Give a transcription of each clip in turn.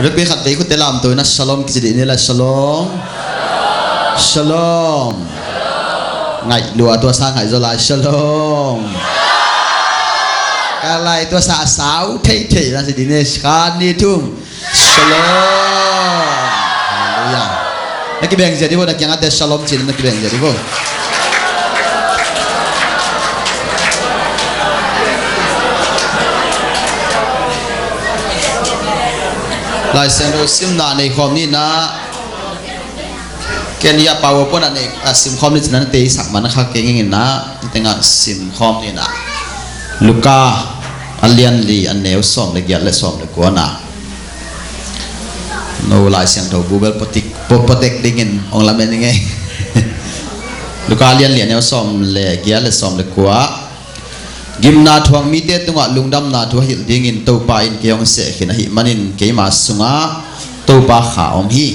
rất biết khát đấy có thể làm tôi nó shalom cái gì đấy là shalom shalom ngày lúa tua sang ngày rồi lại shalom cái lại tua sa sáu thấy thì là gì đấy khan đi thum shalom hallelujah cái bèn gì đi vô là chẳng ada shalom chỉ là cái bèn gì đi vô lại xem rồi sim na này khom ni na cái này power point này sim khom ni chỉ là tây sắc mà nó khác cái nghe na tiếng sim khom ni na Luka alian li anh nêu xóm để giật lại xóm để của na no lại xem đầu Google protect dingen ông làm bên nghe Luka alian li anh nêu xóm để giật lại xóm để của gimna thuang mi te tunga lungdam na thu hil ding in to pa in keong se khina hi manin keima sunga to pa kha om hi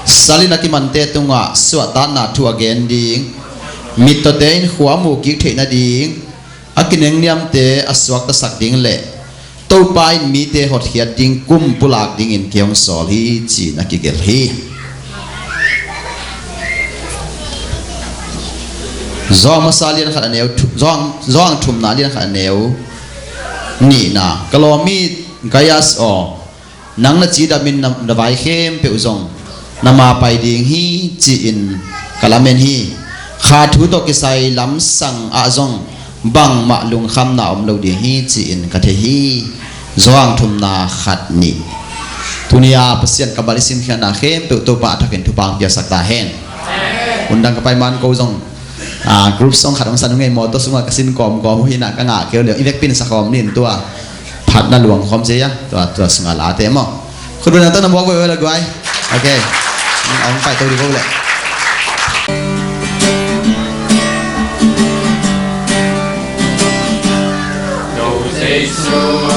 salina ki man te tunga swata na thu again ding mit to te in khwa mu ki theina ding akineng niam te aswak ta sak ding le to pa in mi te hot hiat ding kum pulak ding in keong sol hi chi na ki gel hi zong masalian khat aneu zong thum na lian khat aneu ni na kalomi gayas o nang na chi da min na vai khem pe uzong nama pai ding hi chi in kalamen hi kha thu to ki sai lam sang a zong bang ma lung kham na om lo di hi chi in ka the hi zong thum na khat ni tunia pasien kabalisim khiana khem pe to pa thakin thu pang ya sakta hen undang ka pai man ko zong group song khát ông san ngay mò tôi sung cái xin còm hi nè cái ngã kêu liệu invest pin sạc còm nín tua phát na luồng không gì á tua sung lá thế mà không được tôi nằm bó với là gọi ok ông phải tôi đi vô lại Giêsu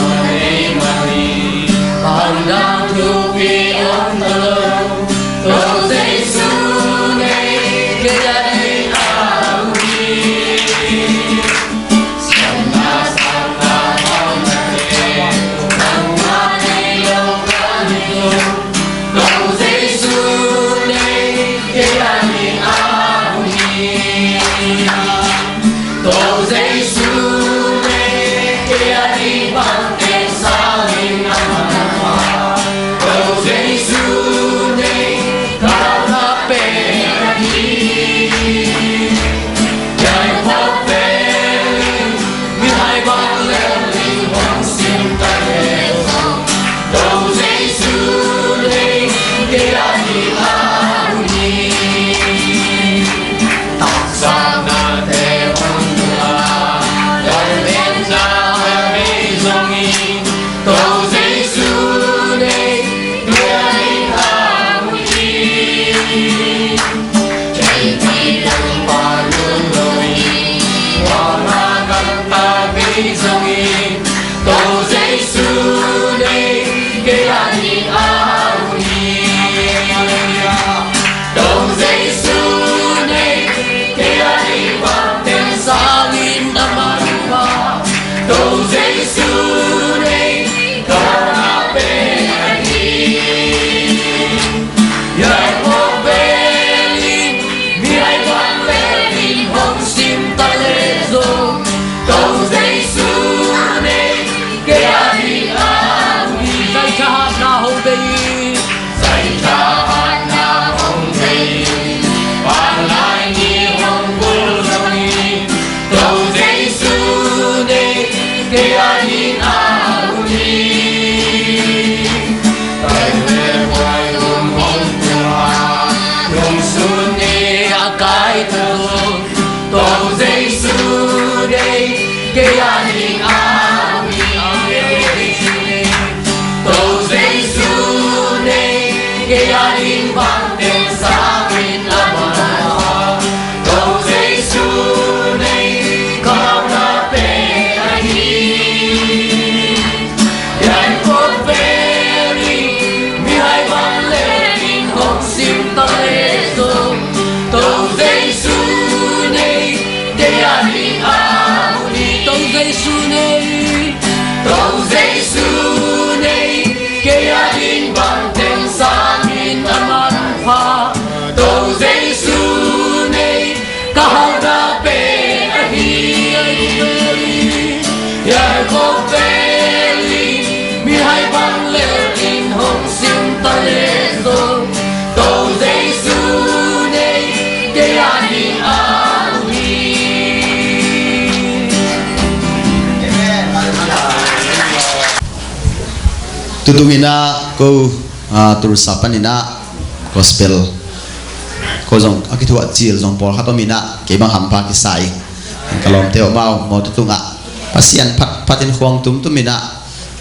này, cái anh tutungina ko tursapanina gospel ko jong akitua chil jong por khatomina ke bang hampa ki sai kalom teo mau mo tutunga pasian patin khuang tumina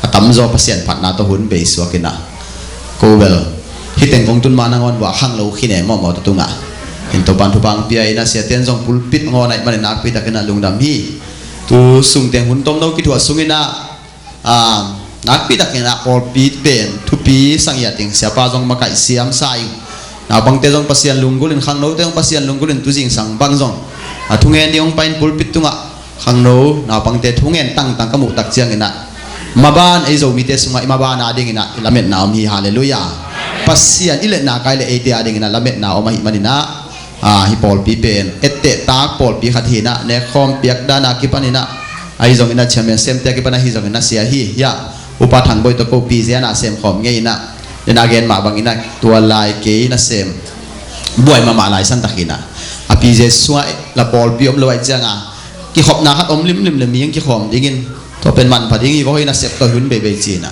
atam zo pasian phatna to hun be suakina ko bel hiteng kong tun manangon wa khang lo khine mo tutunga into ban thu bang pia ina sia ten jong pulpit ngonai man nak pi takena lungdam hi tu sung teng hun tom no ki thua sungina nak pi takena por pi pen thu pi sang ya ting sia pa jong makai siam sai na bang te jong pasian lunggulin khang no te jong pasian lunggulin tu jing sang bang jong thungen yong pain pulpit tunga khang no na bang te thungen tang kamu tak chiang ina maban ei zo mi te sunga maban ading ina lamet na om hi hallelujah pasian ile na kai le e te ading ina lamet na om hi manina hi pol pi pen ette ta pol pi khathina ne khom piak dana ki panina ai jong ina chamen sem te ki pana hi jong ina sia hi ya upa thang boy to ko pi sia na sem khom nge ina den again ma bang ina tua lai ke ina sem buai ma lai san takina api je suai la pol pi om loi changa ki khop na khat om lim le mieng ki khom dingin to pen man padingi bo ina sep to hun be china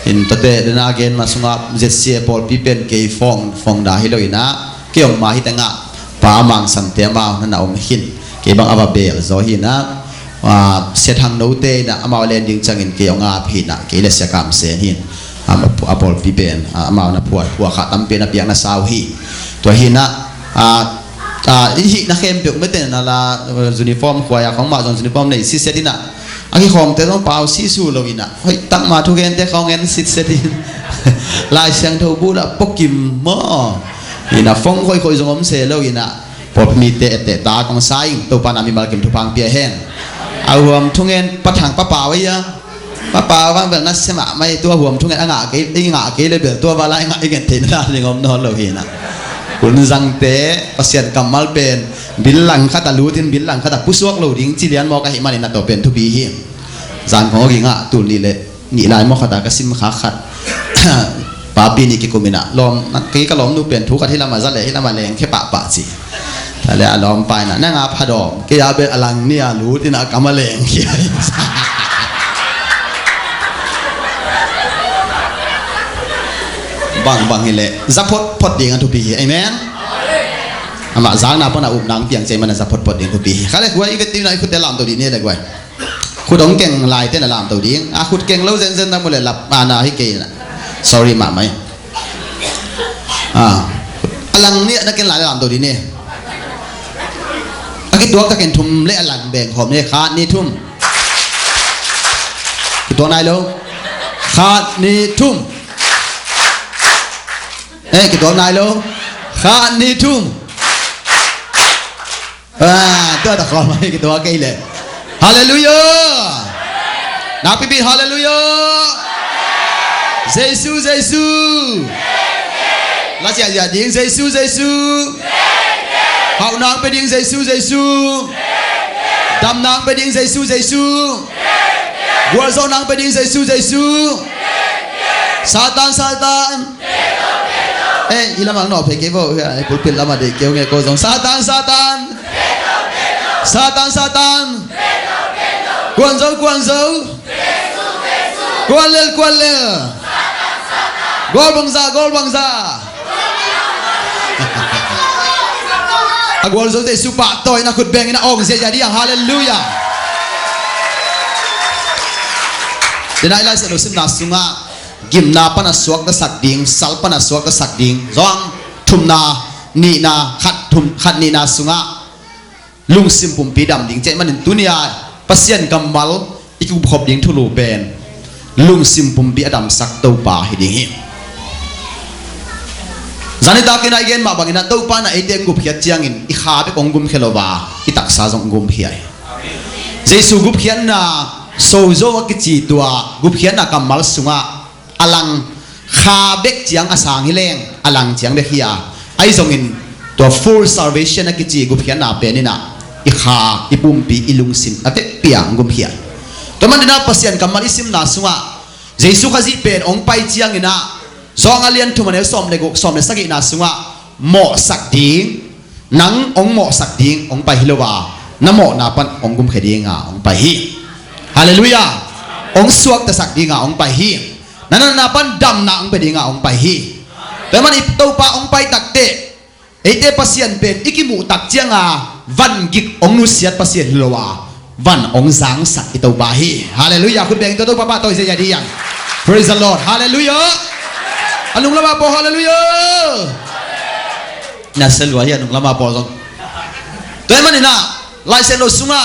in to te den again ma sunga je se pol pi pen ke phong da hi loina ke om ma hi tanga pa mang sam te ma na om hin ke bang aba be zo hi na se thang no te na ama len ding changin ke onga phi na ke le se kam se hin apol pi pen ama na puat kha tam pe na piang na sau hi to hi na hi na khem pe meten na la uniform khwaya khong ma jong uniform nei si setina aki khom te jong pau si su lo ina hoi tak ma thu gen te khong en sit setin lai sang tho bu la pokim mo ina phong khoi jong om se lo ina pop mi te ta kong sai to pa na mi mal kim thu pang pia hen awam thungen pathang pa pa wai ya pa wang bel na sema mai tua huam thungen anga ke le bel tua balai nga igen te na ni ngom no lo hina kun jang te pasian kamal pen bilang khata lutin bilang khata pusuak lo ding chilian mo ka hi mani na to pen thu bi hi jan ko gi nga tu ni le ni lai mo khata ka sim kha khat pa pi ni ki kumina lom ke ka lom nu pen thu ka thi lama za le hi lama leng khe pa chi ta le alom pa na nga phadom ke ya be alang nia lutin a kamaleng ki bang hile zapot pot ding tu pi amen ama zang na pona up nang piang chei man zapot pot ding tu pi khale kwai iket tin na khut te lam to di ne le kwai khut ong keng lai te na lam to ding a khut keng lo zen na mo le lap ana hi ke na sorry ma mai alang ni na ken lai lam to di ne akit duak ta ken thum le alang beng khom ne kha ni thum ki to nai lo kha ni thum cái đó này luôn khá ni thum tôi đã còn mấy cái đó cây lệ hallelujah nào quý vị hallelujah Giêsu là gì tiếng Giêsu hậu nang bên tiếng Giêsu đam nang bên tiếng Giêsu vua dâu nang bên tiếng Giêsu Satan ilam ang no peke bo pulpil lama de kêu nghe cô giống Satan quan dấu quan lên gol bang ra gol dấu de supa toy na khut beng ina ong se jadi hallelujah denai lai sa sim na sunga gim na pana suak da sak ding sal pana suak da sak ding zong thum na ni na khat ni na sunga lung sim pum pi dam ding che manin tunia pasien kamal iku khop ding thulu ben lung sim pum pi adam sak to pa hi ding hi zani ta kina igen ma bangina to pa na ete gup khiat chiang in I kha be kong gum khelowa I tak sa jong gum hiai Jesu gup khian na so zo ki chi tua gup khian na kamal sunga alang kha bek chiang asang hileng alang chiang be khia ai zong in to full salvation na ki chi gup khian na pe ni na I kha I pum pi ilung sim ate piang gum hia to man dina pasian kamal isim na sunga Jesu khazi pen ong pai chiang ina zong alian thu mane som le sagi na sunga mo sak ding nang ong mo sak ding ong pai hilowa na mo na pan ong gum khedinga ong pai hi hallelujah ong suak ta sak dinga ong pai hi นั่นน่ะปันดำนะองไปดีงาองไปฮีแต่มันอิตัวปะองไปตักเตะไอเตะปัสยันเป็นอิกิมูตักเจียงวันกิกองนุเสียดปัสยันลัววันองสังสักอิตัวปะฮีฮาเลลูยาคุณเบงตัวปะตัวเสียดียัง praise the Lord ฮาเลลูยาอันนุ่งละมาปอฮาเลลูยาน่าเสียลวายนุ่งละมาปอซองตัวมันนี่นะลายเส้นเราสุงะ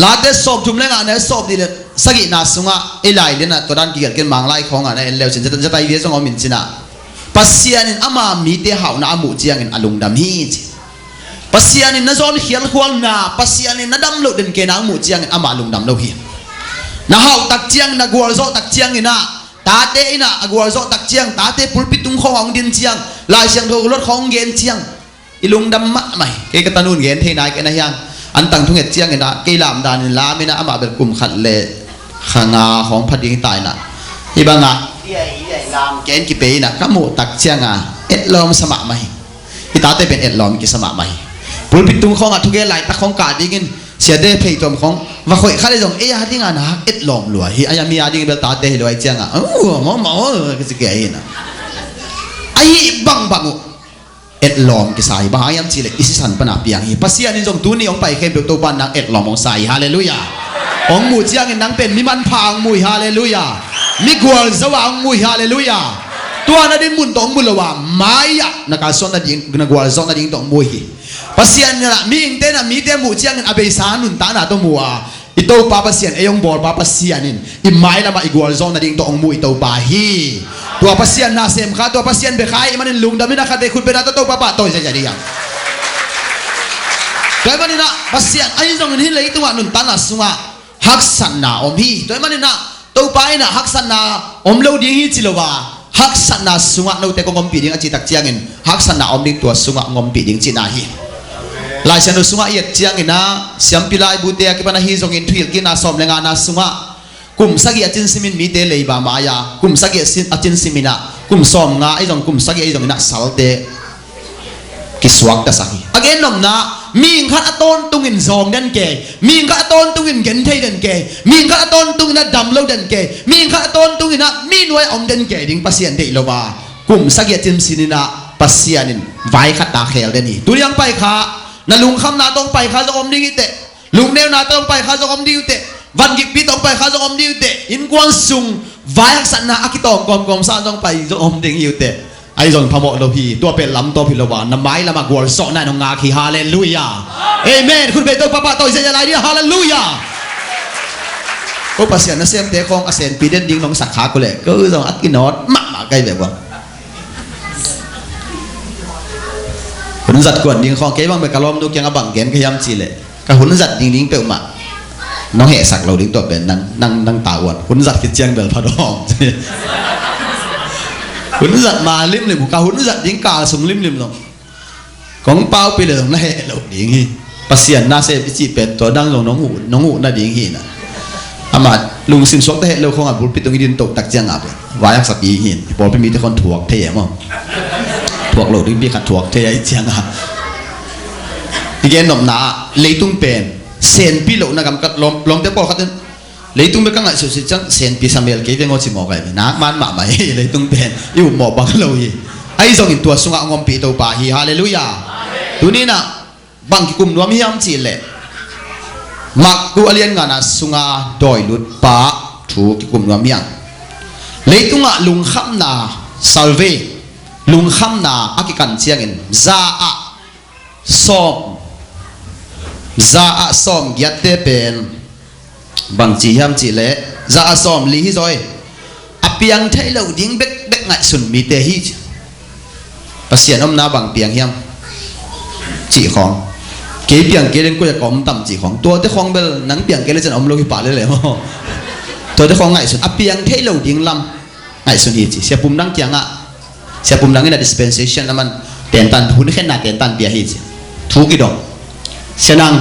ลาเตสอบทุ่มเล่งเนี่ยสอบดีเลยสักอีน่าสุงะไอ้ลายเนี่ยนะตัวนั้นเกี่ยวกับมังไล่ของเนี่ยเลวเช่นจะไปเวียสงอมินสินะปัสยานินอามามีเตหาวนาหมู่เจียงินอลุงดำฮีจิปัสยานินนั่นจอนเขียนขวางนาปัสยานินนั่นดำโลดเดินเกนาหมู่เจียงินอามาลุงดำโลฮีน่าหาวตักเจียงน่ากลัวโซตักเจียงอินะตาเตอินะกลัวโซตักเจียงตาเตปุลปิตุงของดินเจียงลายเสียงโทรถของเงินเจียงอิลุงดำมะใหม่เกกตันุนเงินเทนายกันนะยังอันตั้งทุ่งเห็ดเจียงอินะเกลามดานินลาไม่นะอามาเป็นกลุ่มขัดเละขางาของพัดยิงตายนะอีบังอ่ะลามเกณฑ์กี่ปีนะขโมยตักเชียงเอ็ดลอมสมัครไหมอีตาเต้เป็นเอ็ดลอมกี่สมัครไหมปุลปิตุงของทุกอย่างไหลตะของกาดิ้งเสียเด้เพย์จอมของว่าคอยข้าได้จงเอียดิ้งนะเอ็ดลอมรวยอายามีดิ้งเบลตาเต้รวยเชียงหมอก็สิเกย์นะไอ้บังเอ็ดลอมกี่สายบ้ายำจีเล็กอิสิสันปนาเปียงฮีปัสยานิจงตัวนี้องไปเข้มเปตัวปันนางเอ็ดลอมองใส่ฮาเลลูยาองหมู่เจียงนังเป็นมิมันพางมุยฮาเลลูยามิกวลสว่างมุยฮาเลลูยาตัวนั้นดิมุนตองมุลวาไม้อะนักการสอนนั้นยิงนักวลสอนนั้นยิงตองมุยปัสยานเนี่ยมีอิงเต้นมีเต้หมู่เจียงอเบสานุนตาหน้าตัวมัวอิโตปาปัสยานเอยองบอลปาปัสยานินอิไม้ละมาอีกวลสอนนั้นยิงตองมุยอิโตปาฮีตัวปัสยานนาเซมข้าตัวปัสยานเบคายมันลุงดำไม่นักเตะคุณเป็นนักตัวปาปะตัวจะjadiยังแต่มันนี่นะปัสยานไอ้ตรงนี้เลยตัวนุนตาหน้าสุงะฮักสันนาอมฮีตัวมันนี่นะตัวไปนะฮักสันนาอมเลวดิ้งฮีจิโลวาฮักสันนาสุงะเราแต่ก็งอมปีดิ้งจิตักเจียงินฮักสันนาอมดิ้งตัวสุงะงอมปีดิ้งจินาฮีลายเส้นสุงะเอียดเจียงินนะเสียมพิลายบุตรเดียกิปนาฮีจงอินทุยกินาสอมเลงานาสุงะกุมสักอาจินซิมินมีเตเลยบามายากุมสักอาจินซิมินะกุมสอมงาไอจงกุมสักไอจงอินะสัลเตกิสวักตะสักฮีอเกนนมนะมีงขัดต้นตุงินซองดันเกมีงขัดต้นตุงินเกนเทดันเกมีงขัดต้นตุงินดำเลวดันเกมีงขัดต้นตุงินมีนวยอมดันเกดิ้งปัสยันเดลวากุมสักยจิมสินินะปัสยันินไว้ขัดตาเขลเดนีตัวยังไปขานั่นลุงคำนาต้องไปขาจะอมดิ้งเตะลุงเนวนาต้องไปขาจะอมดิ้งเตะวันกิปีต้องไปขาจะอมดิ้งเตะอินกวนซุงไว้ขัดสันนาอากิตองกอมซาต้องไปจะอมดิ้งอยู่เตะไอ้จนพมอโลพีตัวเป็นลำตัวพิลวานน้ำไม้ละมากวอลสอนนายนงาคีฮาเลลูยาเอเมนคุณเป็นตัวป้าป้าตัวเสียอะไรเนี่ยฮาเลลูยาโอ้ปัสยานะเสียมเตะของอาเซนปีเดนดิ้งน้องสักขากูเลยก็ต้องอักกินนอดมาใกล้แบบว่าหุ่นจัดกวนดิ้งของเก๋บางเบกะล้อมดูเกียงบังเกนขยำจีเลยกับหุ่นจัดดิ้งเปลวมาน้องเหสักเราดิ้งตัวเป็นนั่งตาอ้วนหุ่นจัดกิจเจียงเบลพะดองหุ่นจัดมาลิมเลยบุกหุ่นจัดยิงกาสมลิมลงของเป้าไปเลยนั่นเหรอดิ้งฮีปัสยันนาเซฟิจิเป็นตัวดังลงน้องหูน่าดิ้งฮีนะอามาลุงสินสวกแต่เราคงอ่ะบุญปิดตรงดินตกตักเจียงอ่ะเป็นวายักสักยีหินบอกไปมีแต่คนถ่วงเทียมั้งถ่วงโหลดดิ้งพี่ขัดถ่วงเทียไอเจียงอ่ะที่แกนหนุ่มหนาเลยตุ้งเป็นเซนพี่โหลนะกำกัดลองเตะบอลเขาเต้นเลยตุ้งเป็นกังไงสุดจังเซนพี่สามีลเกี่ยวกับสิหมอไก่นักมันมาไหมเลยตุ้งเป็นอยู่หมอบังเราฮีไอ้ส่งอินตัวสุงะงอมปีตัวป่าฮีฮาเลลูยาตัวนี้นะบางกลุ่มรวมฮิมจีเล่มักกูอเลียนงานะสุงะดอยลุดป่าถูกกลุ่มรวมยังเลยตุ้งะลุงข้ามนาซาลเวลุงข้ามนาอากิกันเชียงอินซาอะซอมยัดเตเป็นบางจีฮิมจีเล่ซาอะซอมลีฮิซอยอเปียงไทยเราดิ้งเบ็กไงสุนมีเตฮิปัสยานอมนาบางเปียงฮิมจีของเกี่ยเปียงเกี่ยเล่นกูจะกอมต่ำจีของตัวที่ของเบลนังเปียงเกี่ยเล่นจะอมโลหิตป่าเลยมั้งตัวที่ของไงสุนอเปียงไทยเราดิ้งลำไงสุนฮิจีเสียปุ่มดังเกียงอ่ะเสียปุ่มดังนี่นะ dispensation แล้วมันเตียนตันหุ่นแค่หน้าเตียนตันเปียฮิจีทุกอีดอกเสียนัง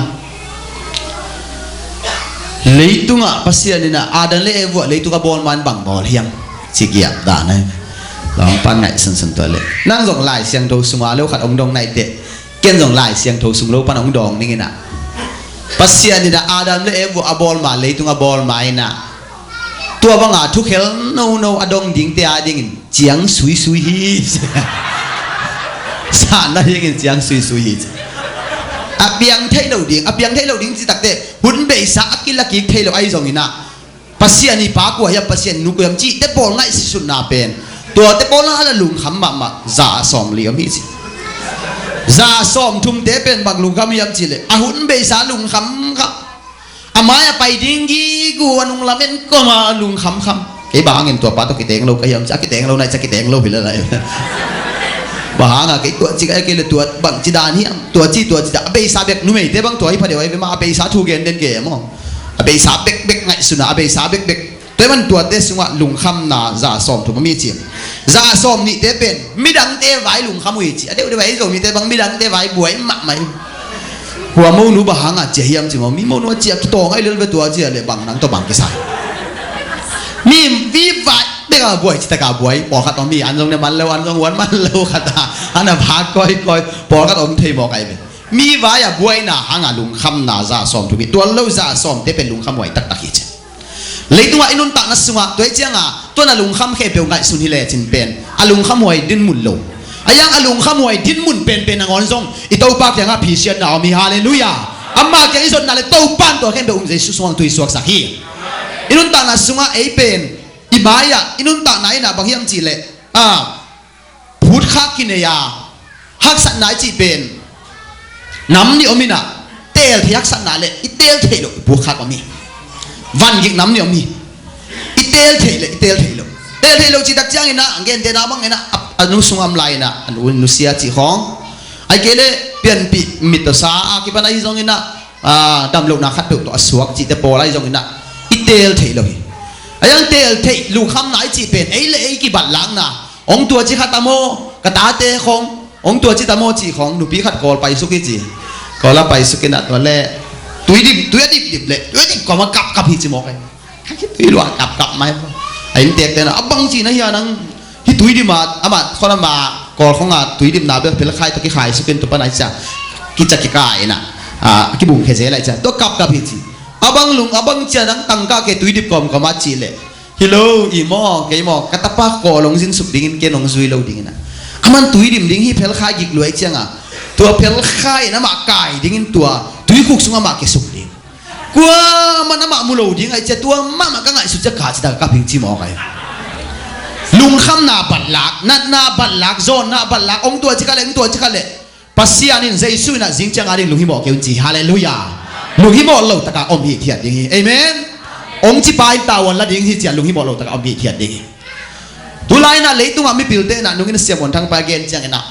เลยตุ้งอ่ะปัสยานี่นะอาดันเล่วัวเลยตุ้งกับบอลมันบังบอลเฮียมจีเกียบด่านะลองปั้นไงสันตัวเลยนั่งส่งลายเสียงโทสุมาเลี้ยวขัดองดงในเตะเกี่ยนส่งลายเสียงโทสุงเลี้ยวปั้นองดงนี่ไงนะปัสยานี่นะอาดันเล่วัวบอลมาเลยตุ้งกับบอลมาอินะ ตัวบางอาทุกเฮลโนอดงดิ่งเตียดิ่งเจียงสุยฮีสารนั่นดิ่งเจียงสุยฮีอาเบียงเทโลดิ่งอาเบียงเทโลดิ่งจิตักเตหุ่นเบสากิลกิเทโลไอซองอินะปัสเซียนี่ปากว่าอย่าปัสเซียนุกยามจีเตปอลง่ายสุดนาเป็นตัวเตปอลอะไรลุงคำมาจ่าสอมเลี้ยมิจิจ่าสอมทุ่มเตเป็นบางลุงคำยามจีเลยอาหุ่นเบสาลุงคำครับอามาไปดิ้งกีกูนุงละเป็นก็มาลุงคำไอ้บางเงินตัวป้าตัวกิเตงเราก็ยังจะกิเตงเราในจะกิเตงเราไปเลยบางอ่ะไอ้ตัวจิกไอ้เกลือตัวบางจิดานี่ตัวจีดาเบสาเบกนุ่มเตบางตัวไอ้พอดีไอ้มาเบสาทูเกนเดนเกมมั้งเบสาเบกไงสุนัขเบสาเบกตัวมันตัวเตสุงว่าลุงคำนาจ่าสอมถูกมั้ยมีจริงจ่าสอมนี่เตเป็นมิดังเตไว้ลุงคำวิจิเดี๋ยวไว้ส่งมีเตบางมิดังเตไว้บวยหมักไหมหัวมูนูบางอ่ะเจียมจริงมั้ยมีมูนูเจียตัวไอ้เรื่องตัวเจียเลยบางนังตัวบางกิสายมีวิวัฒน์เด็กบวยจิตกาบวยบอกขัดอมมีอันตรงเนี่ยมันเลวอันตรงวันมันเลวขัดตาอันน่ะพักก้อยบอกขัดอมเทบอกไอ้เป็นมีวายบวยน่ะหางลุงคำน่าจ่าสอมถูกมีตัวเลวจ่าสอมเตเป็นลุงคำไว้ตักฮิจเลยตัวไอ้นุ่นตักนัสงะตัวไอ้เจ้าตัวน่ะลุงคำแค่เปลวไงสุนิเลจินเป็นอลุงคำไว้ดินมุนโลไอ้ยังอลุงคำไว้ดินมุนเป็นงอนทรงอีตัวปากอย่างพิเศษน่ะมีฮาเลลูยาอามาแกอิสนน่ะเลยตัวปั้นตัวแค่เปลวเจสุสวงตุยสวกสักฮีไอ้นุ่นตักนัสงะไอ้เป็นอีบายะอินุนตาไหนนะบางอย่างจีเล่พูดข้ากินเนี่ยฮักสันไหนจีเป็นน้ำนี่อมีนะเตลที่ฮักสันไหนเล่อีเตลเทโลพูดข้าก็มีวันยิงน้ำนี่อมีอีเตลเทโลเตลเทโลจีตักจ้างเงินนะเงินเตนาบังเงินนะอนุสงามไลนะอนุเสียจีของไอ้เกลเปลี่ยนปีมิตรสาคิดว่าไอ้จงเงินนะดำลงนักขัดเปลือกตัวสวกจีเตโปไอ้จงเงินนะอีเตลเทโลไอ้ยังเตลเทลูกคำไหนจีเป็นไอ้เล่ไอ้กี่บัตรล้างนะองตัวจีขัดตะโมกระตาเตะขององตัวจีตะโมจีของหนูปีขัดกอลไปสุกิจีกอลไปสุกินัดวันแรกตุยดิบเลยตุยดิบก็มากับพี่จีมอกไอ้ตุยหลวงกับไหมไอ้เด็กแต่นะอับบังจีนะเฮียนังที่ตุยดิบมาอ่ะมาคนละมากอลของตุยดิบนาเบี้ยเป็นละใครตัวกี่ขายสุกินตัวปนไหนจ้ะกิจกิจายนะกี่บุ๋มเขยอะไรจ้ะตัวกับพี่จีabang lung abang janang tangka ke tuidip kom kama chile hello imo ke imo katapa ko long jin sup dingin ke nong zui lo dingin aman tuidim ding hi phel khai gik loi changa tua phel khai na ma kai dingin tua tui khuk sunga ma ke sup ding kwa man ma mu lo ding ai che tua ma ka ngai su cha kha chi da ka phing chi mo kai lung kham na bat lak na bat lak zon na bat lak ong tua chi ka le pasianin jesu na jing changa ding lung hi mo ke chi hallelujahลุงฮิโมเราตะกาอมฮีเทียดอย่างนี้เอเมนองค์ที่ปลายตาวันละดิ่งที่เจียลุงฮิโมเราตะกาอมฮีเทียดอย่างนี้ตุลายน่ะเลยตุ้งอ่ะไม่ปิวเตน่ะนุ่งนี่เสียบนทางปาเกนจังน่ะ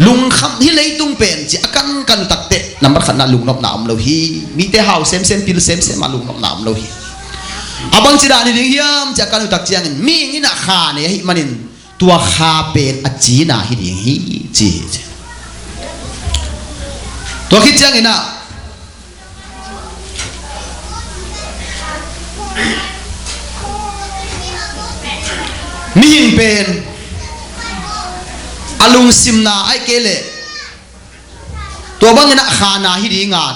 ลุงคำที่เลยตุ้งเป็นจีอากันตักเตะน้ำมันขันน่ะลุงนบหนามเราฮีมีแต่เฮาเซมปิลเซมมาลุงนบหนามเราฮีอาบังจีดานี่ดิ่งยามจากกันตักจังมีงี้น่ะขาเนี่ยฮิมันินตัวขาเป็นอจีน่ะฮิดิ่งฮีจีตัวคิดจังน่ะมีหิงเป็นอลุงซิมนาไอเกเลตัวบางเงินขานาฮิดีงาน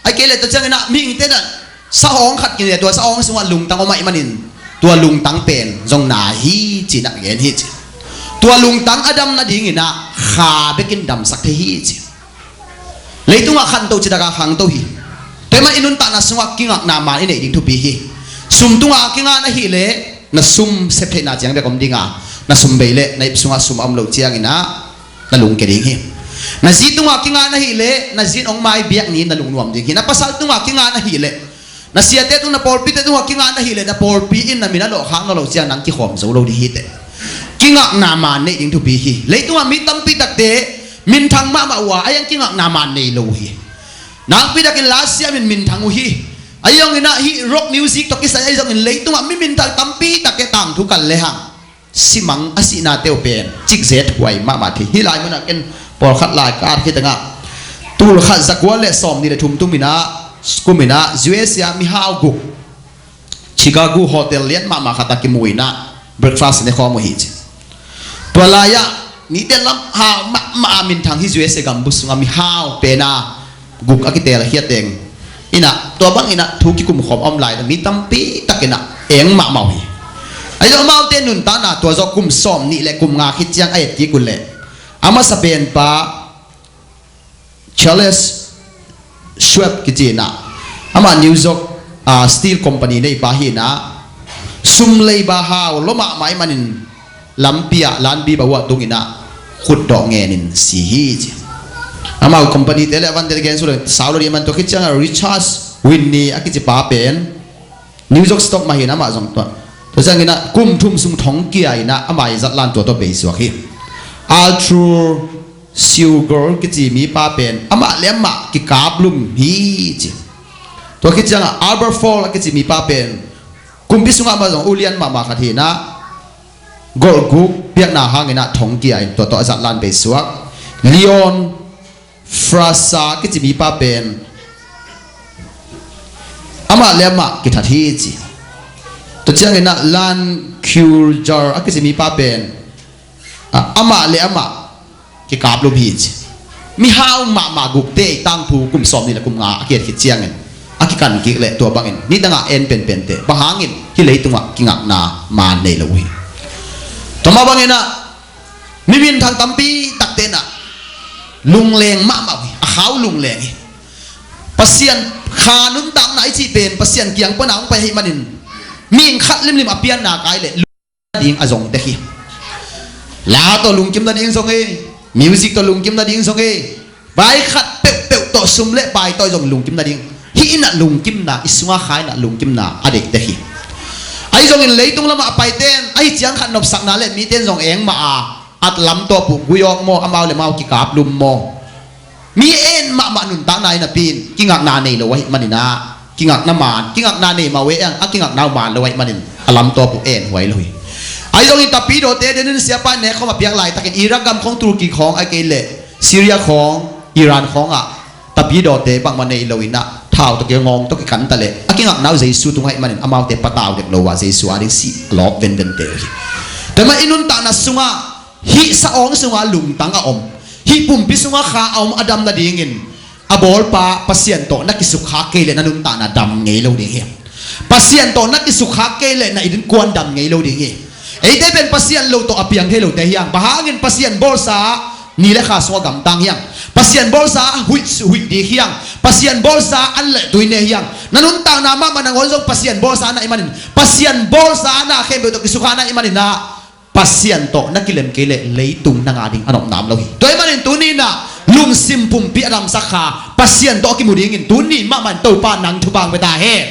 ไอเกเลตัวจังเงินมีหิงเต้นสะองขัดกินเนี่ยตัวสะองสมว่าลุงตั้งเอาไม่มานินตัวลุงตั้งเป็นจงนาฮีจีนักเงินฮีจีตัวลุงตั้งอดัมนาดีเงินขาไปกินดำสักทีฮีจีเลยตัวขันตัวจิตกาขังตัวฮีแต่มาอินุนตานาสวักกิงอักนามาอินเอดิ้งทุบีฮีซุ่มตัวกิงอันนาฮีเล่na sum sephe na jang be kom dinga na sum beile na ipsunga sum am lo chiang ina na lung ke ding hi na zitunga kinga na hile na zin ong mai biak ni na lung nuam ding hi na pasal tunga kinga na hile na siate tu na porpi te tunga kinga na hile na porpi in na mina lo khang na lo chiang nang ki khom zo lo di hi te kinga na man ne ding tu bi hi le tunga mi tam pi tak te min thang ma wa ayang kinga na man nei lo hi nang pi dak last year min thang hi ayong ina hi rock music to kisay ayong in late tunga mi min tak tampi tak ke tang thu kan le hang simang asina teo pen chik zet huai ma ma thi hilai mo na ken por khat lai kar ki tanga tul khat zakwa le som ni le thum tumina skumina us ya mi hau gu chicago hotel lian ma khata ki muina breakfast ne kho mo hi chi palaya ni te lam ha ma min thang hi us gam busunga mi hau pena guk akitel hiateng inaตัวบางเinaทุกิคุมขอมอมไลน์มีตั้มปีตักเนะ เอ็งมาเมาฮีไอ้เจ้าเมาเต้นนุนตาหน้าตัวจอกกุมซ้อมนี่แหละกุมงาคิดยังไอ้ที่กุลเล่อามาสเปนปาเชลเลสชวบกิจีน่ะอามานิวจอกสตีลคอมพานีในปาฮีน่ะซุ่มเลยบาฮาวล้มมาไม่มันินลำปียลันบีบาวะตรงนี้น่ะขุดดอกเงินินสีฮีจีอามาคอมพานีเตเลวันเดลเกนสุดเลยสาวเราเรียนมันตัวคิดจังริชาร์ดวินนี่อากิจิปาเป็นนิวยอร์กสต็อกมาเห็นอามาจงตัวตัวจังกินะกุมทุ่มสุงทองเกียร์นะอามาจัดลานตัวเบสวะคีอัลทรูซิลเกอร์กิจิมีปาเป็นอามาเลี้ยมากิกาบลุมฮีจีตัวคิดจังอัลเบอร์ฟอลกิจิมีปาเป็นกุมพิสุงอามาจงอุเลียนมาขัดเห็นนะกอลกุกเปียกหน้าหางกินะทองเกียร์ตัวจัดลานเบสวะลีออนฟราซากิจิมีปาเป็นอามาเลี้ยมากิทัดฮีจีตัวเจ้าเห็นนะลันคิวจาร์อากิจิมีป้าเป็นอามาเลี้ยมากิกาบลูบีจีมีฮาวมากุกเตะตั้งผู้กุมสอมนี่แหละกุมงาอากิคิดเจียงเงินอากิกันกิเละตัวบางเงินนี่ตั้งอ่ะเอ็นเป็นเตะบางหางเงินที่เลยตัวกิงักนามาในละวิต่อมาบางเงินนะมีวินทางตั้มปีตักเตนะลุงเลงมาวิเขาลุงเลงปัสเซียนขานุนตังไหนจีเป็นปัสเซียนเกียงปนังไปให้มันนินมีขัดลิมอเปียนหน้ากายเลยลุงดิ้งอจงเด็กลาตัวลุงกิมตัดดิ้งทรงเอมิวสิกตัวลุงกิมตัดดิ้งทรงเอใบขัดเปะตัวซุ่มเละใบตัวจงลุงกิมตัดดิ้งฮีน่ะลุงกิมน่ะอิสวาขายน่ะลุงกิมน่ะอเด็กเด็กไอ้จงอินเลยตรงละมาไปเต้นไอ้เจียงขัดนบสักน่ะเลยมีเต้นจงเองมาอัดลำตัวปุกกุยองโมอามาเลยมากิกาบลุมโมมีเอ็นมาหนุนตางนายนะปีนกิงักนาเนลไว้มันนี่นะกิงักน้ำมันกิงักนาเนมาเวอังกิงักน้ำมันเลยไว้มันนี่อลัมตัวผู้เอ็นไว้เลยไอ้ตรงนี้ตาปีโดเตเดนเสียไปเนี่ยเขามาเพียงไหลตะเกียอิรักกัมของตุรกีของไอเกเลซีเรียของอิหร่านของตาปีโดเตบางมันในเลยนะเท้าตะเกียงงตะเกียกันตะเลกิงักน้ำเจสุตรงไอ้มันนี่อามาเตปะตาวเด็กโลวาเจสุอาริสิลอบเวนเดนเตแต่มาอินุนตานัสซุงะฮิสะองซุงะลุงตังอมฮิปุ่มพิสุงะขาเอาอดัมนาดิ่งินอบอลปาpasien toนักกิสุขาเกลนันุนตานาดำไงเราดิ่งเหี้ยpasien toนักกิสุขาเกลนัอินกวนดำไงเราดิ่งเหี้ยไอ้เด็กเป็น pasien เราตัวอภิยังเฮเราแต่เฮียงบางเงิน pasien บอลซานี่แหละข้าสวกำตังเฮียง pasien บอลซาหุยดีเฮียง pasien บอลซาอันเละตุยเนเฮียงนันุนตานามามันงอนส่ง pasien บอลซานาอิมัน pasien บอลซานาเข้มไปตัวกิสุขานาอิมันนะ pasien toนักกิเลมเกลเลยตุงนางอาดิงอันอมน้ำเราตัวอิมันตัวนี้นะลุงซิมปุ่มปีอดัมสักขาปัสเซียนโตกิมุดิงินตุนนี่มามันตัวปานังทุบางไปตาเฮน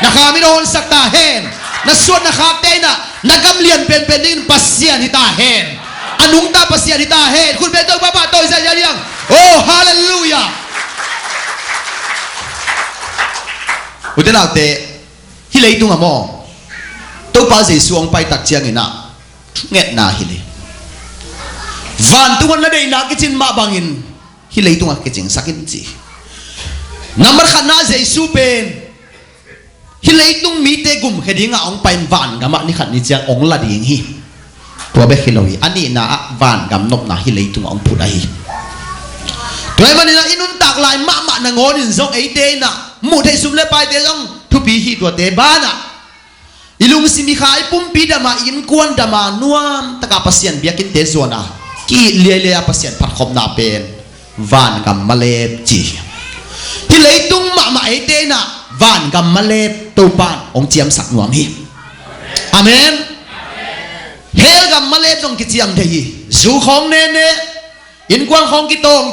นะครับไม่โดนสักตาเฮนนักส่วนนะครับเต้นนักกำเลียนเป็นนี่ปัสเซียนที่ตาเฮนอนุงตาปัสเซียนที่ตาเฮนคุณเป็นตัวป้าตัวใหญ่ยังโอ้ฮาเลลูยาอุตส่าห์เตะฮิเลตุงอะมอตัวป้าเจสวงไปตักเจียงเงินนะเง็ดนาฮิเลวันตัวนั้นได้นักกิจมาบางอินฮิเลตุงกิจสักินจีนัมขันนาเจสุเป็นฮิเลตุงมีเตกุมเฮดิงอ่องไปวันกัมนี่ขันนี่จังองละดิ่งฮีตัวเบฮิโลฮีอันนี้นะวันกัมนบนะฮิเลตุงองพูดอะไรตัวมันนี่นะอินุนตักลายมะนางอนินซงไอเตนะมุดให้สุมเลไปเตซงทุบีฮีตัวเตบานะอิลุงสิมีขายปุ่มปีดามาอินกวนดามานวมตะกาปัสเซียนเบียกินเตซวนะกีเลียปัสเซียนผัดขมนาเป็นวันกับมาเลบจีที่เลยตุ้งมาไอเตนะวันกับมาเลบตัวปานองเจียมสักหน่วงฮีอาเมนเฮลกับมาเลบจงกิจยังเทีสูของเนเนอินกวนของกิตอง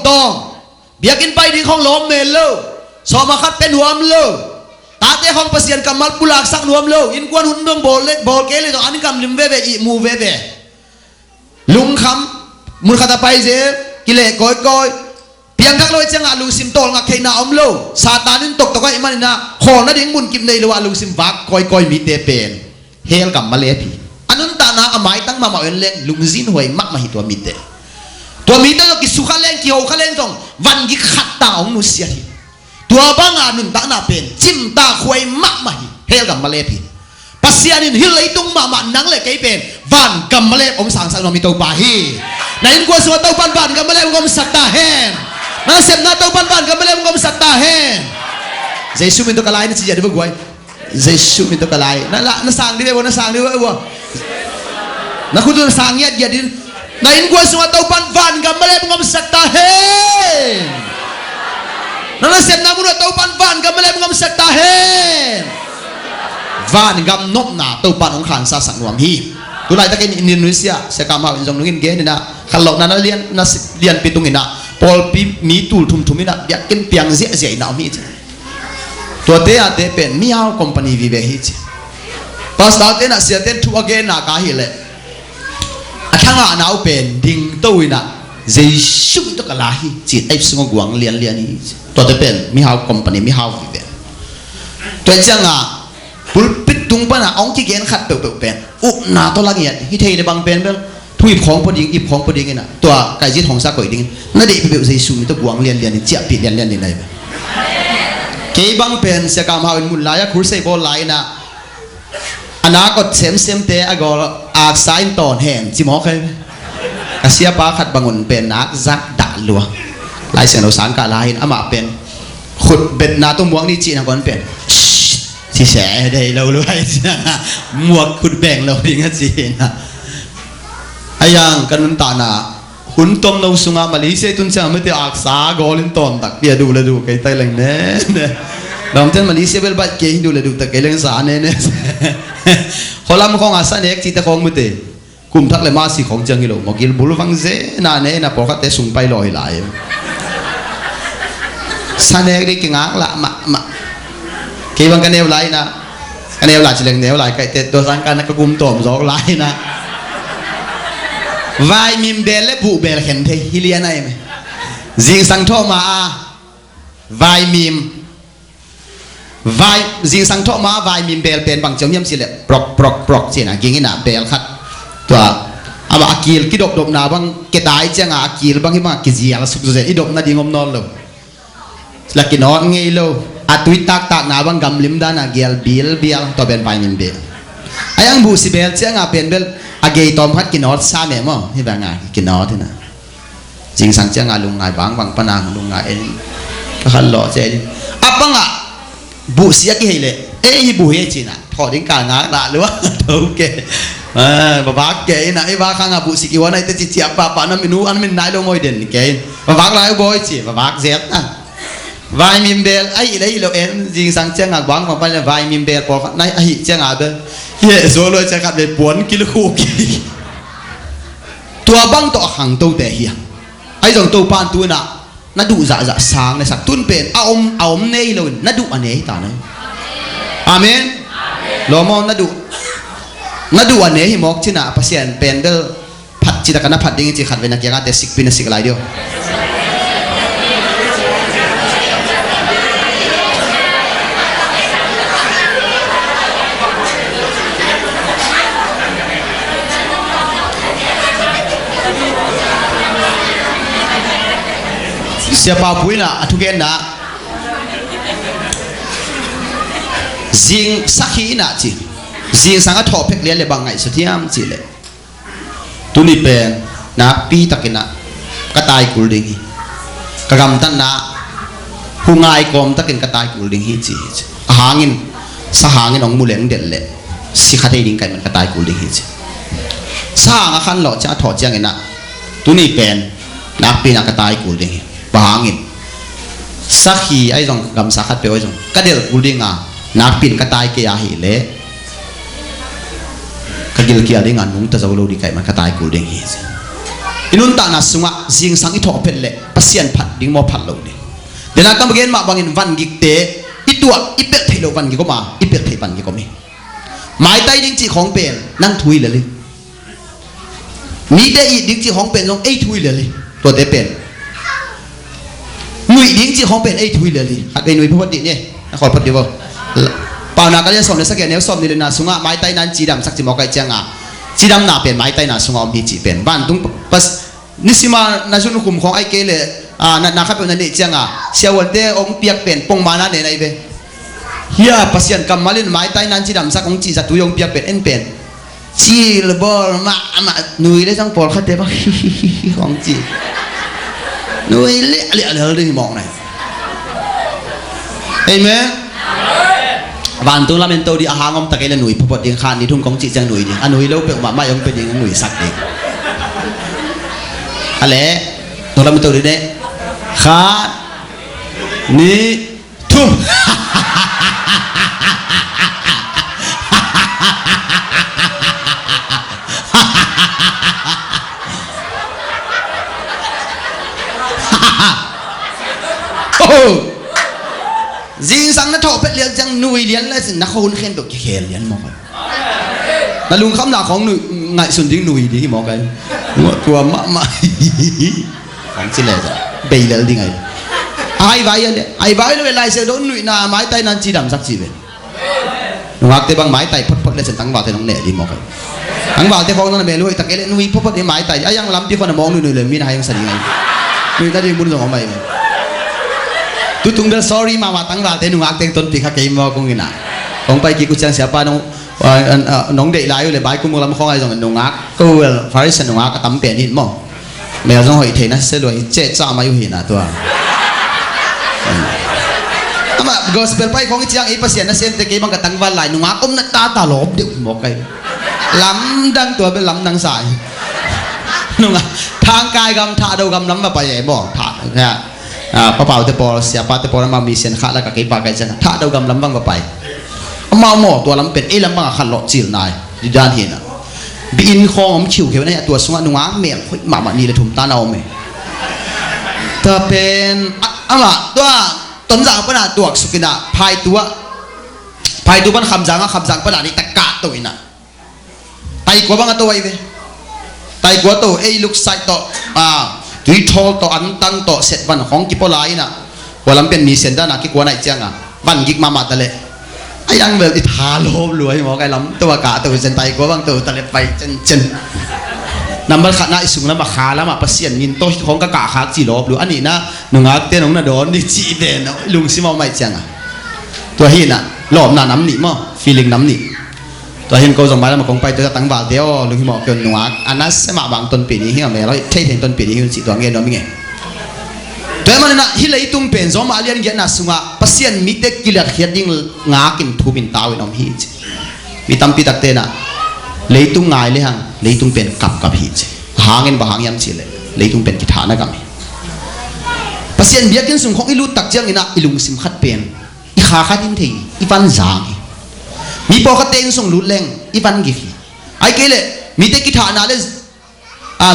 เบียกินไปดีของล้อมเมลโลสอมาคัดเป็นหัวมโลตาเตของปัสเซียนกับมัลปุลักสักหน่วงโลอินกวนหุ่นเมืองโบเล็กโบเกลเลยอันนี้กำลิมเวเวอีมูเวเวลุงคำมุลคาตาไปเจกิเลกอยเพียงทักลอยจังอาลุงซิมโตลงักเคนาอมโลซาตานินตกตะไคร้มันนะขอนั่นเองมุนกิมในโลอาลุงซิมวักกอยมีเตเป็นเฮลกับมาเลพีอันนั้นตานาอามายตั้งมาเอ็นเลงลุงซินหวยมักมาหิตัวมีเตตัวมีเตก็กิสุขเลงกิโอขเลงตรงวันกิขัดตาองนุเสียทีตัวบางอานุนตานาเป็นจิมตาหวยมักมาหิเฮลกับมาเลพีปัสเซียนินฮิลเลยตุ้งมานังเลยไกเป็นวันกัมมาเลองสังสังนมีตัวปาฮีนั่นกว่าสวดตัวปันกัมมาเลองสัตตาเฮนนั่นเสพนาตัวปันกัมมาเลองสัตตาเฮนเจสุมินตัวกลายนี่จีจะได้บุกไว้ Yesu mi to kalai na sang di bo na sang di bo na ku tu sang yat jadi na in gua sunga tau pan van gam male ngom sakta he na sem na mu tau pan van gam male ngom sakta he van gam nop na tau pan ong khan sa sang nuam hi tu lai ta ke Indonesia se kam ha jong nungin ge ni na khalok na lian pitung ina pol pi mi tul thum ina ya ken piang zia zia ina miตัวเตะเตะเป็นมีเอาคอมพานีวิเวหิจิภาษาเตะน่ะเสียเตะทุกเกณฑ์น่ะกาหิเลยทั้งอ่ะน่าเป็นดิ่งตัวน่ะเจสุตัวกลาหิจิไอ้สงกวางเลียนนี่ตัวเตะเป็นมีเอาคอมพานีมีเอาวิเวตัวจังอ่ะปุลปิดตุงปะน่ะองที่เกณฑ์ขัดเปเป็นอุน่าตัวละเอียดที่เทในบางเป็นเปทุยของพอดีอิบของพอดีน่ะตัวไก่จิตของสักก่อยดิ่งนั่นเด็กเปเจสุตัวกวางเลียนนี่เจี๊ยบปิดเลียนนี่เลยเกี่ยบังเป็นเสกามหาวิมุลลายคุรเซบอลไลนะอนาคตเซมเตะอากออาไซน์ตอนแห่งจิมอเคยอาเซียปาขัดบังุนเป็นนักจักด่าลัวลายเสียงเราสังกาลายอามาเป็นขุดเบ็ดนาตุ้มวงนี่จีนะก่อนเป็นที่แฉได้เราเลยหมวกขุดแบ่งเราดิ้งจีนะไอ้ยังกันนุนตานาหุ่นต้มเราสุงามาลีเซตุนเชไม่ได้อักษากอลินตอนตักเดียดูเลยดูไกลไตเลยเนี่ยเราเช่นมาลีเซเบลบัดเกยดูเลยดูตักเกยเรื่องสารเนี่ยเขาลำของอาสาเน็กจีตะของมือเตะกลุ่มทักเลยมาสิของจังกิโลมกิลบุลฟังเซน่าเนี่ยนะพอเขาเตะสุ่มไปลอยไหลสาเน็กได้เก่งอ่ะละมาเกี่ยบังกันเนวไหลนะกันเนวไหลจะเลี้ยงเนวไหลไก่เตะตัวสังกันนักกลุ่มต่อมสองไหลนะวายมิมเบลและบุเบลเห็นเทฮิเลียนไอ้ไหมจิงสังทอมาวายมิมวายจิงสังทอมาวายมิมเบลเป็นบางจังยิ่งสิเลยปลอกเจนะกิงนี่นะเบลขัดตัวอาบอากิลกิดดนาบางเกตายจังอากิลบางที่มากิจิอาลสุกเจอิดบนาดิงอมนอนเลยลักกินอนไงเลยอาตุยตักนาบางกำลิมดานาเกลบิลตัวเป็นวายมิมเบลไอ้ยังบุสิเบลจังอาเป็นเบลอาเกยตอมพัดกินอดซาเมมั้งที่บางงานกินอดที่น่ะจริงสังเจ้างานลุงงานบางปนางลุงงานเองก็ขันหล่อเจนอ่ะปังอ่ะบุเสียกี่เลยเอ้ยบุเฮจิน่ะถอดดิ้งกางงานละหรือว่าเท่าเกยบ้าเกยน่ะไอ้บ้าข้างอ่ะบุสิกี่วันไอ้เตจิเจียบป่านั่นไม่รู้อันไม่ได้ลงมวยเด่นเกยบ้าอะไรบ่อยจีบ้าเจ็บน่ะวายมิมเบลไอ้เลยเราเอ็นจริงสังเจ้างานบางปนางวายมิมเบลพอในไอ้เจ้างานเบลเย่โซโลจะขับเลยปวนกิโลคู่กี่ตัวบังตัวหังตัวแต่เฮียไอ้ตรงตัวปานตัวน่ะน่าดูจ่าสางในสักตุนเป็นเอาเนยเลยน่าดูอันนี้ตาเนี่ยอาเมนโลมอนน่าดูอันนี้หิมอกที่น่ะพัศยันเป็นเดอผัดจิตกันนะผัดดิ้งจิขัดเวนักยังไงแต่สิกปีนสิกอะไรเดียวsiapa pun nak atugen nak zing sakhi nak ci zing sangat topik lian le bangai setiam ci le tuni pen na pi takina katai kulding hi kagam tan na hungai kom takin katai kulding hi ci hangin sahangin ong muleng del le si khatai ding kai man katai kulding hi ci sa nga khan lo cha tho chiang ina tuni pen na pi na katai kulding hi bangin sakhi ai jong gam sakhat pe oi jong kadel kulinga nak pin katai ke a hi le kagil ki ading anung ta zawlo di kai man katai kuling hi inun ta na sunga jing sang i tho phet le pasian phat ding mo phat lo ni dena kam gen ma bangin van gik te itua ipet thelo van gi ko ma ipet thei pan gi ko mi mai tai ding chi khong pen nang thui le li mi de i ding chi khong pen jong ei thui le li to te pen nuôi điếng chỉ không bên ấy thui lừa li, hạt cây nuôi phật điện nhé, khỏi phật điện vô, bảo nào cái sôm này sắc nếu sôm này là sung á, máy tay nan chỉ đam sắc chỉ một cái chăng à, chỉ đam nào bên máy tay nào sung om đi chỉ bên, ban tung pas, nisima na sunu kum khong ai kê lệ, na khắp bên này chăng à, siêu vấn đề ông piak bên, pong mana này này về, hiya pasian cầm malin máy tay nan chỉ đam sắc ông chỉ sắc tu ông piak bên en bên, chỉ là bol mà nuôi đấy trong bol khát đấy bác, không chỉ nuôi lẹ lẹ lẹ đi mong này, amen. วันตุลาเมนโตดีอาหางอมตะเกลหนุ่ยพอดเดียงคานนี่ทุ่งกองจิจังหนุ่ยดิอันหนุ่ยเล่าเป็นมาไม่ยองเป็นยังหนุ่ยสักเด็กอะไรตุลาเมนโตดีเนี่ยขานี่ทุ่มโอ้จิงสังนัทโถเป็ดเลี้ยงจังหนุ่ยเลี้ยงแล้วสินักคนเขียนตัวเขียนเลี้ยงมองกันแต่ลุงคำหนาของหนุ่ยไงส่วนที่หนุ่ยดีที่มองกันตัวมะมาของสิเลยจ้ะเบย์เลยดีไงไอ้ใบเนี่ยไอ้ใบเลยเวลาเสียโดนหนุ่ยนาไม้ไต่นันจีดำสักจีเป็นวักเตบังไม้ไต่พดเลยสิตั้งบ่าวเตน้องเนี่ยดีมองกันตั้งบ่าวเตของนั่นเบย์เลยตะเกียบหนุ่ยพดไม้ไต่ยังล้ำที่คนมองหนุ่ยเลยมีนายยังสั่นยังไงหนุ่ยตาดีบุญส่งออกมาเองtu tunggal sorry mama tanggal te nung akting ton pika kay mo kung ina kung pa ikikutsang siapa nong de layo le bai kung lam khong ai jong nung ak ko wel faris nung ak tam pen hin mo me jong hoi the na se loi che cha ma yu hin na to ama gospel pai khong chiang i pasien na sem te ke bang ka tangwal lai nung ak om na ta lob de mo kai lam dang to be lam dang sai nung thang kai gam tha do gam lam ma pa ye bo tha naป้าเป่าเตปอเสียป้าเตปอมามีเสียนขาแล้วก็เก็บปากกันถ้าเรากำลังบังกับไปมาหม้อตัวลำเป็ดลำบังขันหลอดจิ๋วนายดิจานเห็นอ่ะบินคองชิวเขียวเนี่ยตัวสวะนุ่งเมียหมานี่เลยถุ่มตาเอาไหมถ้าเป็นอะไรตัวต้นจางปนาตัวสุกินาพายตัวบันคำจางปนานี่ตะกะตัวน่ะไตกว่าบังตัวไอ้เว้ไตกว่าตัวลูกไส้ตัวดุยทอลต่ออันตั้งต่อเสร็จวันของกิปลายนะว่าลำเป็นมีเส้นด้านนักกิกว่าไหนเจียงอ่ะวันกิกมาตะเลไอ้ยังแบบอิทาโลบรวยหมอไก่ลำตัวกะตัวเส้นไตกว่าบางตัวตะเลไปเจนนำมาขัดหน้าอิสุงแล้วมาขาแล้วมาประเสียนยินโตของกะขาจีโลบหรืออันนี้นะหนุ่งอาเต้นของนาโดนนี่จีเบนลุงซิมเอาไม่เจียงอ่ะตัวหินอ่ะหลอมหน้าน้ำหนีมั้งฟีลิ่งน้ำหนีตัวเห็นก็ส่งมาแล้วมาคงไปตัวตั้งบาทเดียวลุงที่หมอกเกินหนัวอันนั้นสมาบางต้นปีนี้เฮียแม่เราเที่ยงต้นปีนี้หุ่นสีตัวเงี้ยน้องมิ่งเงี้ยแต่มันน่ะฮิเลตุ้มเป็นสมมาเลียนเงี้ยน่ะสุงะพัศยันมิเตกิเลเขียดยิ่งงากินทูบินตาวิน้องฮีจมีตั้มปีตักเตน่ะเลยตุ้งง่ายเลยฮังเลยตุ้มเป็นกับฮีจหางเงินบ่หางยำสิเลยตุ้มเป็นกิฐานะกัมพัศยันเบียกินสุงของอิลุตักเจียงอินะอิลุงซิมขัดเป็นอิขาขัดอินทีอิปันจางมีปอกเตงส่งลุดแรงอีปันกี่ไอ้เกลมีเตกิฐานาเล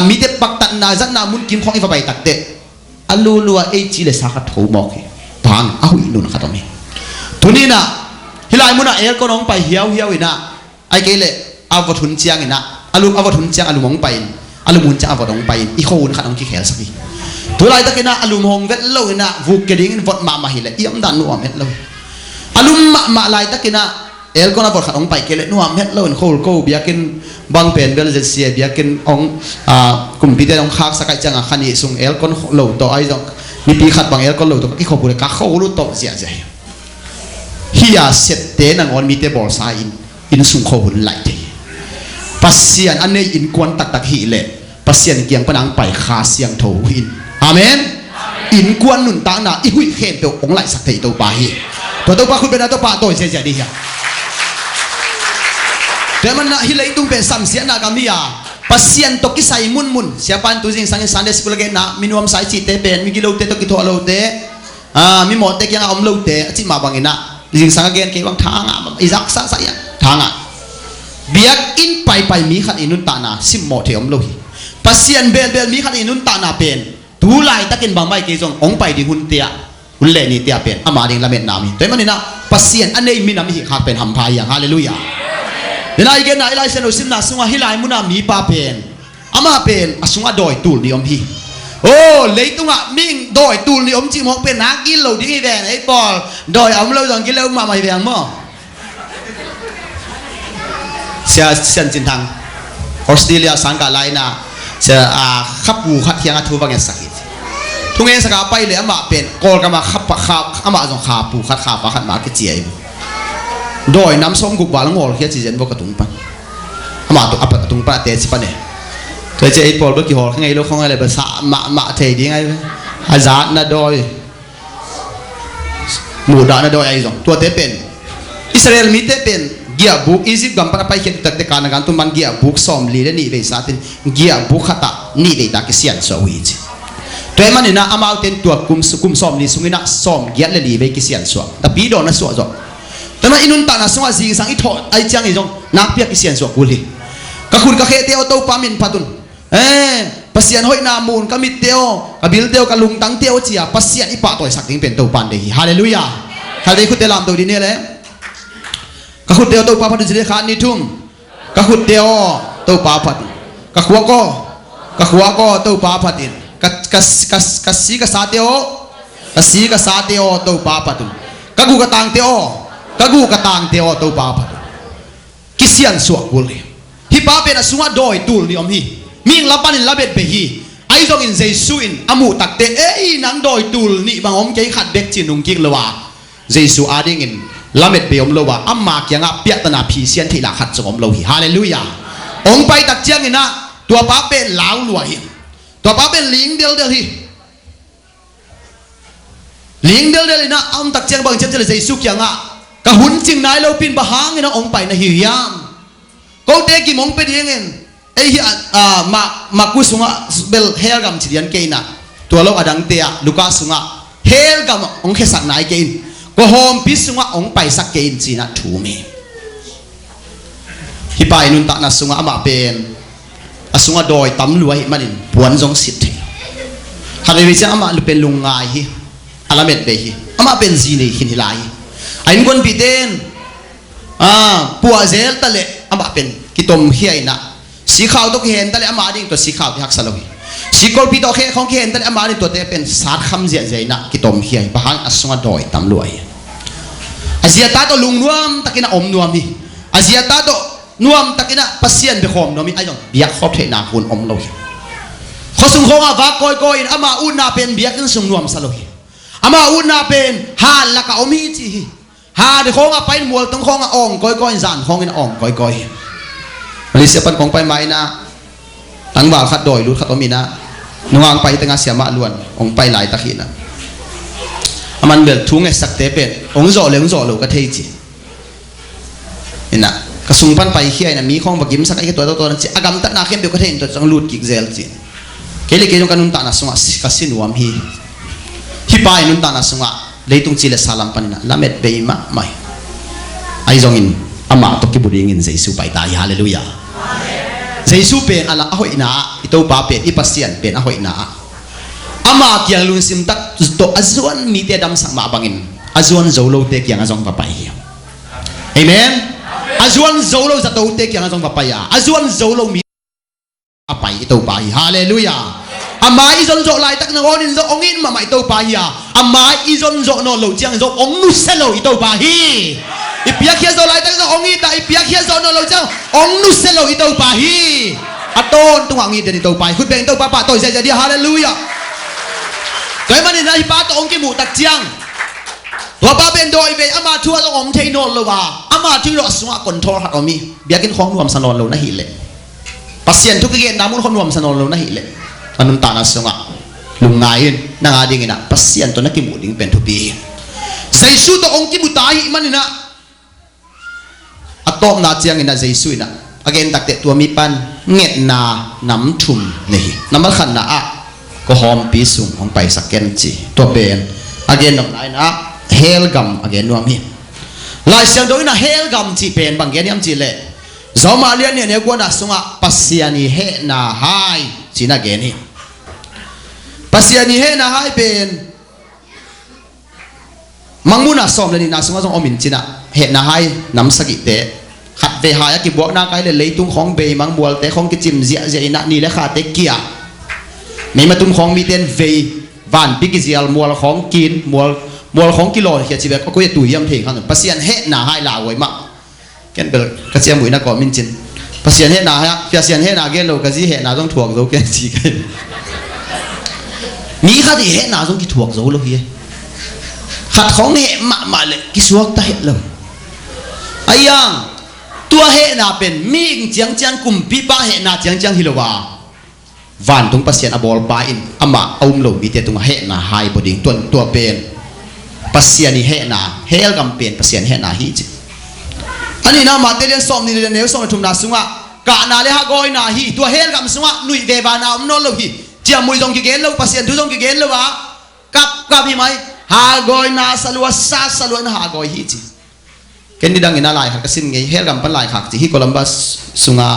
มีเตปักตันนาจันนามุนกิมของอีฟ้าใบตักเตอัลลูลัวเอจิเลสักทูมอกพังเอาอีลุนขัดตรงนี้ทุนี้นะฮิลายมุนเอลก็น้องไปเหี่ยวอินะไอ้เกลอาวทุนเจียงอินะอาวทุนเจียงอลูมองไปอลูมุนจะอาวดองไปอีโคนขัดตรงกี่แขนสักทีตัวไรตะกินะอลูมองเวทโลอินะวูกระดิ่งวดมาฮิเลเอี่ยมดันนัวเม็ดโลอลูมาไรตะกินะก็น่าปวดขัดองไปเกล็ดนัวเม็ดเล่นโคลโก้เบียกินบางเป็นเบลเจเซียเบียกินองกลุ่มพิเศษองคากสกัดจังขันยี่ส่งก็เหล่าตัวไอ้จงมีปีขัดบางก็เหล่าตัวที่เขาพูดเลยก็เขารู้ตัวเสียใจฮิยาเสตเตนังอนมีเตบอลซาอินส่งเขาหุ่นไหลทีปัสเซียนอันนี้อินกวนตักหิเล่ปัสเซียนเกียงปนังไปคาเสียงโถหินอาเมนอินกวนหนุนตาหนาอีหุ่ยเข้มเปียวองไหลสักทีตัวปาฮีตัวปาคุณเป็นตัวปาตัวเสียใจดีฮะแต่มันน่ะฮิเลตุ้งเป็นสัมเสียนากามียาปัสเซียนตกิใส่มุนsiapa tu sing sange Sunday school lagi nak minum sai ci te pen mi gilo te to kito lo te mi mo te yang om lo te ci ma bang ina sing sange gen ke bang thanga izak sa ya thanga biak in pai mi khat inun ta na sim mo the om lo hi pasien bel mi khat inun ta na pen tu lai takin bang mai ke jong ong pai di hun tia hun le ni tia pen ama ding la met na mi te man ina pasien anei mi na mi khak pen ham phai yang hallelujahนายเกณฑ์นายไล่เส้นอุสิมนาสุงาฮิลายมุนามีปาเป็นอามาเป็นอสุงาดอยตูลนิยมพี่โอ้เลยตุงะมิ่งดอยตูลนิยมจิมฮอกเป็นนักกินเหล่าที่แดงไอ้ปอลดอยเอาเราจังกินแล้วมาไม่แดงมั้งเสียจินทางออสเตรเลียสังกัดไลน่ะเสียขับบูขัดเทียงอัทุบางอย่างสักทีทุกเงี้ยสักไปเลยอามาเป็นกอลกันมาขับอามาจงขาปูขัดขาปะขัดมาเกจียโดยน้ำส้มกุบวาลงอลเฮียจีเจนบอกกระตุงปันมาตุอับกระตุงปันเตสิปันเนี่ยตัวเจ้าไอ้ปอลก็กี่หอข้างไงลูกข้างไงเลยภาษามาเทดีไงอาจารย์น่ะโดยหมู่ด่าน่ะโดยไอ้สองตัวเตเป็นอ Israel mi te pen gia book Egypt gam para pai khet tak te kana gan tu man gia book som li le ni ve sa tin gia book khata ni ve ta ke sian so wi chi to man na amau ten tu kum som ni sungina som gia le li ve ke sian so ta pi do na so zo ta ma inun ta na so ji sang i tho ai chang i jong nak pia ke sian so ku li ka khun ka khe te o to pamin patun pasian hoi na mun kamit teo kabil teo kalung tang teo chia pasian ipa toy sak ting pen to pan de hi hallelujah hale khut te lam to di ne le ka khut teo to pa phat jile khan ni thum ka khut teo to pa phat ka khwa ko to pa phatin ka si ka sa teo to pa phatun ka gu ka tang teo to pa phat kisian suak bul hi pa pe na sunga doi tul ni om hi ming lapanin labet be hi ai jong in jesu in amu takte nang doi tul ni bang om ke khat dek chinung king lowa jesu ading in lamet be om lowa amma kyanga piatana phi sian thila khat jong om lo hi hallelujah ong pai tak chiang ina tua pa pe lau lua hi tua pa pe ling del hi ling del ina am tak chiang bang chen jesu kyanga ka hun ching nai lo pin ba hang ina ong pai na hi yam ko te ki mong pe dingin ma ku sunga bel helgam chidian keina tua lo adang tea luka sunga helgam ong khesak nai kein ko hom pi sunga ong pai sak kein china thu me hi pai nun ta na sunga ama pen asunga doi tam luai manin puan jong sit the hare wi cha ama lu pen lungai hi alamet be hi ama pen zi nei hin hilai ain gon pi ten puwa zel tale ama pen kitom hiai na si khao to hen tale ama ding to si khao ki hak salohi si kol pi to khe khong hen tale ama ni to te pen sat kham zia zaina kitom hiai bahang asunga doi tam luai azia ta to lung nuam takina om nuam hi azia ta to nuam takina pasien be khom nomi ajong biak khop the na hun om lohi khosung khonga va koi in ama un na pen biak in sung nuam salohi ama un na pen hal la ka om hi chi hi ha de khonga pain mol tong khonga ong koi zan khong in ong koi Malaysia pan kong pai mai na tang ba khat doi lut khat omina nuang pai tanga siama luan ong pai lai takhina aman bel thung e sak te pen ong zo lo ka thei chi ina ka sung pan pai hiai na mi khong bagim sak ai to chi agam ta na khem be ka thein to chang lut ki zel chi kele ke jong kanun ta na sunga ka sinuam hi pai nun ta na sunga leitung chi le salam panina lamet be ma mai ai jong in ama to ki buding in jesu pai ta hallelujah jesu pen ala ahoi na ito pa pen ipasian pen ahoi na ama kyang lung sim tak to azuan mi te dam sang ma bangin azuan zolo te kyang azong pa pai amen azuan zolo za to te kyang azong pa pai azuan zolo mi apai ito pa hallelujah ama izon zo lai tak na onin zo ongin ma mai to pa ya ama izon zo no lo chiang zo ong nu selo ito pa hi ipiak hiya zo lai tak na ongi ta ipiak hiya zo no lo chiang ong nu selo ito pa hi aton tu wangi de ito pa khut beng to pa pa to ja dia hallelujah kai mani na hi pa to ong ki mu tak chiang wa pa ben doi ve ama thua zo om thei no lo wa ama thi ro sunga control hat omi biakin khong nuam sanon lo na hi le pasien thu ki namun khong nuam sanon lo na hi le anun ta na sunga lungain na nga ding ina pasien to na ki mu ding pen thu pi jesu to ong ki mu ta hi manina atom na chiang ina jesu ina again takte tua mi pan nget na nam thum nei namal khan na a ko hom pi sung ong pai saken chi to ben again nam nai na helgam again nuam hi lai siang do ina helgam chi pen bang gen yam chi le zoma lian ne ko na sunga pasiani he na hai china gen hi pasiani he na hai pen mangmuna som le ni na sunga jong omin china he na hai nam sagi te khat ve ha ya ki bok na kai le leitung khong be mang bol te khong ki chim zia zia ina ni le kha te kia me ma tum khong mi ten ve van pi ki zial mol khong kin mol khong kilo hi chi be ko ye tu yam the khan pasian he na hai la woi ma ken bel ka chiam muina ko min chin pasian he na ha pasian he na gen lo ka ji he na jong thuak zo ken chi kai mi kha di he na jong ki thuak zo lo hi khat khong he ma le ki suak ta he lo ayang tua he na pen ming chiang kum pi pa he na chiang hilowa van tung pasien abol pa in ama om lo mi te tung he na hai boding ton tua pen pasien ni he na hel gam pen pasien he na hi chi อันนี้นะมาเตเลียนสมนี่เลี้ยนสมทุ่มนาสุงะกะนาเลฮะกอยนาฮีตัวเฮลกับสุงะนุยเดบานาอมโนโลฮีเจียมุยจงกิเกนโลปัสยันทุจงกิเกนโลวะกับพี่ไหมฮากอยนาสลัวซาสลัวนะฮากอยฮีจีเกนดิดังอินาลายขัดกสินไงเฮลกับปันลายขัดจีฮีโคลัมบัสสุงะ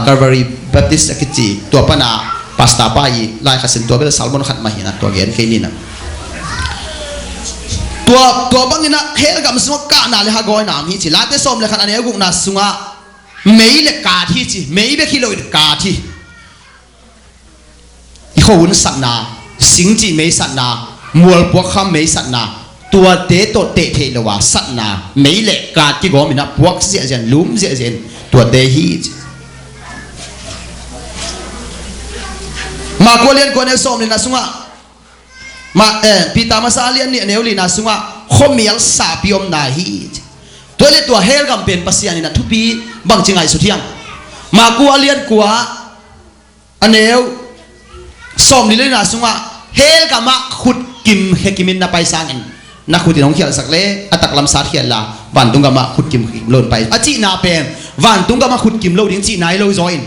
คาร์บารีแบปติสต์กิจีตัวปนาพาสต้าไปลายขัดสินตัวเป็นซาลมอนขัดมาหินะตัวเกนเคนี่นะตัวบางทีนะเฮลกับสุงะกานาเลฮะกอยนามฮีจีลาเตสอมเลขัดอันนี้กุนาสุงะไม่เล็กกาที่จีไม่เบคิโลอีกกาที่อีกคนสัตนาสิงจีไม่สัตนามัวพวกข้ามไม่สัตนาตัวเตะตัวเตะเทลวาสัตนาไม่เล็กกาที่ก็มีนะพวกเสียเจนลุ่มเสียเจนตัวเตะฮีมากว่าเรียนกว่าเนสอมเลยนะสุงะมาปีตามาซาเลียนเนี่ยเนวลีนะสุงะขมีอัลซาปิอมนาฮีตัวเล็กตัวเฮลกัมเป็นปัสยานี่นะทุปีบางจิงไงสุดที่ยังมากัวเลียนกัวอันเนวสอมนี่เลยนะสุงะเฮลกัมมาขุดกิมเฮกิมินนะไปสร้างอินนักขุดที่น้องเขียนสักเล่อัตักลำสาเขียนละวันตุงกัมมาขุดกิมโลนไปอจีนาเป็นวันตุงกัมมาขุดกิมโลดิ้งจีนายโลจอยน์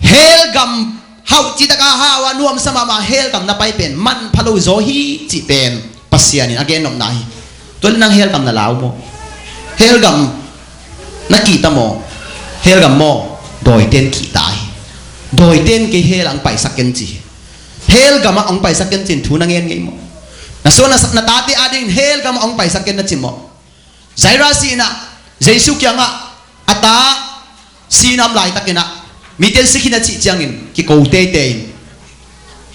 เฮลกัมเฮาจิตกาฮาวานวมสมามาเฮลกัมนะไปเป็นมันพะโลโจฮีจีเป็นปัสยานี่อเกนนมนายตัวนั้นเฮลกัมนะลาวโมเฮลกัมนักกีตาโมเฮลกัมโมโดยเต้นขี่ตายโดยเต้นกี่เฮลังไปสักเกนจีเฮลกัมมาองไปสักเกนจินทูนังเงินไงโมนะส่วนนัตาติอาดิงเฮลกัมมาองไปสักเกนนัจิโมใจราศีนะใจสุกยังอ่ะอัตาสีน้ำลายตะกินะมีเต้นสิกินะจิจังอินกี่กูเตเตน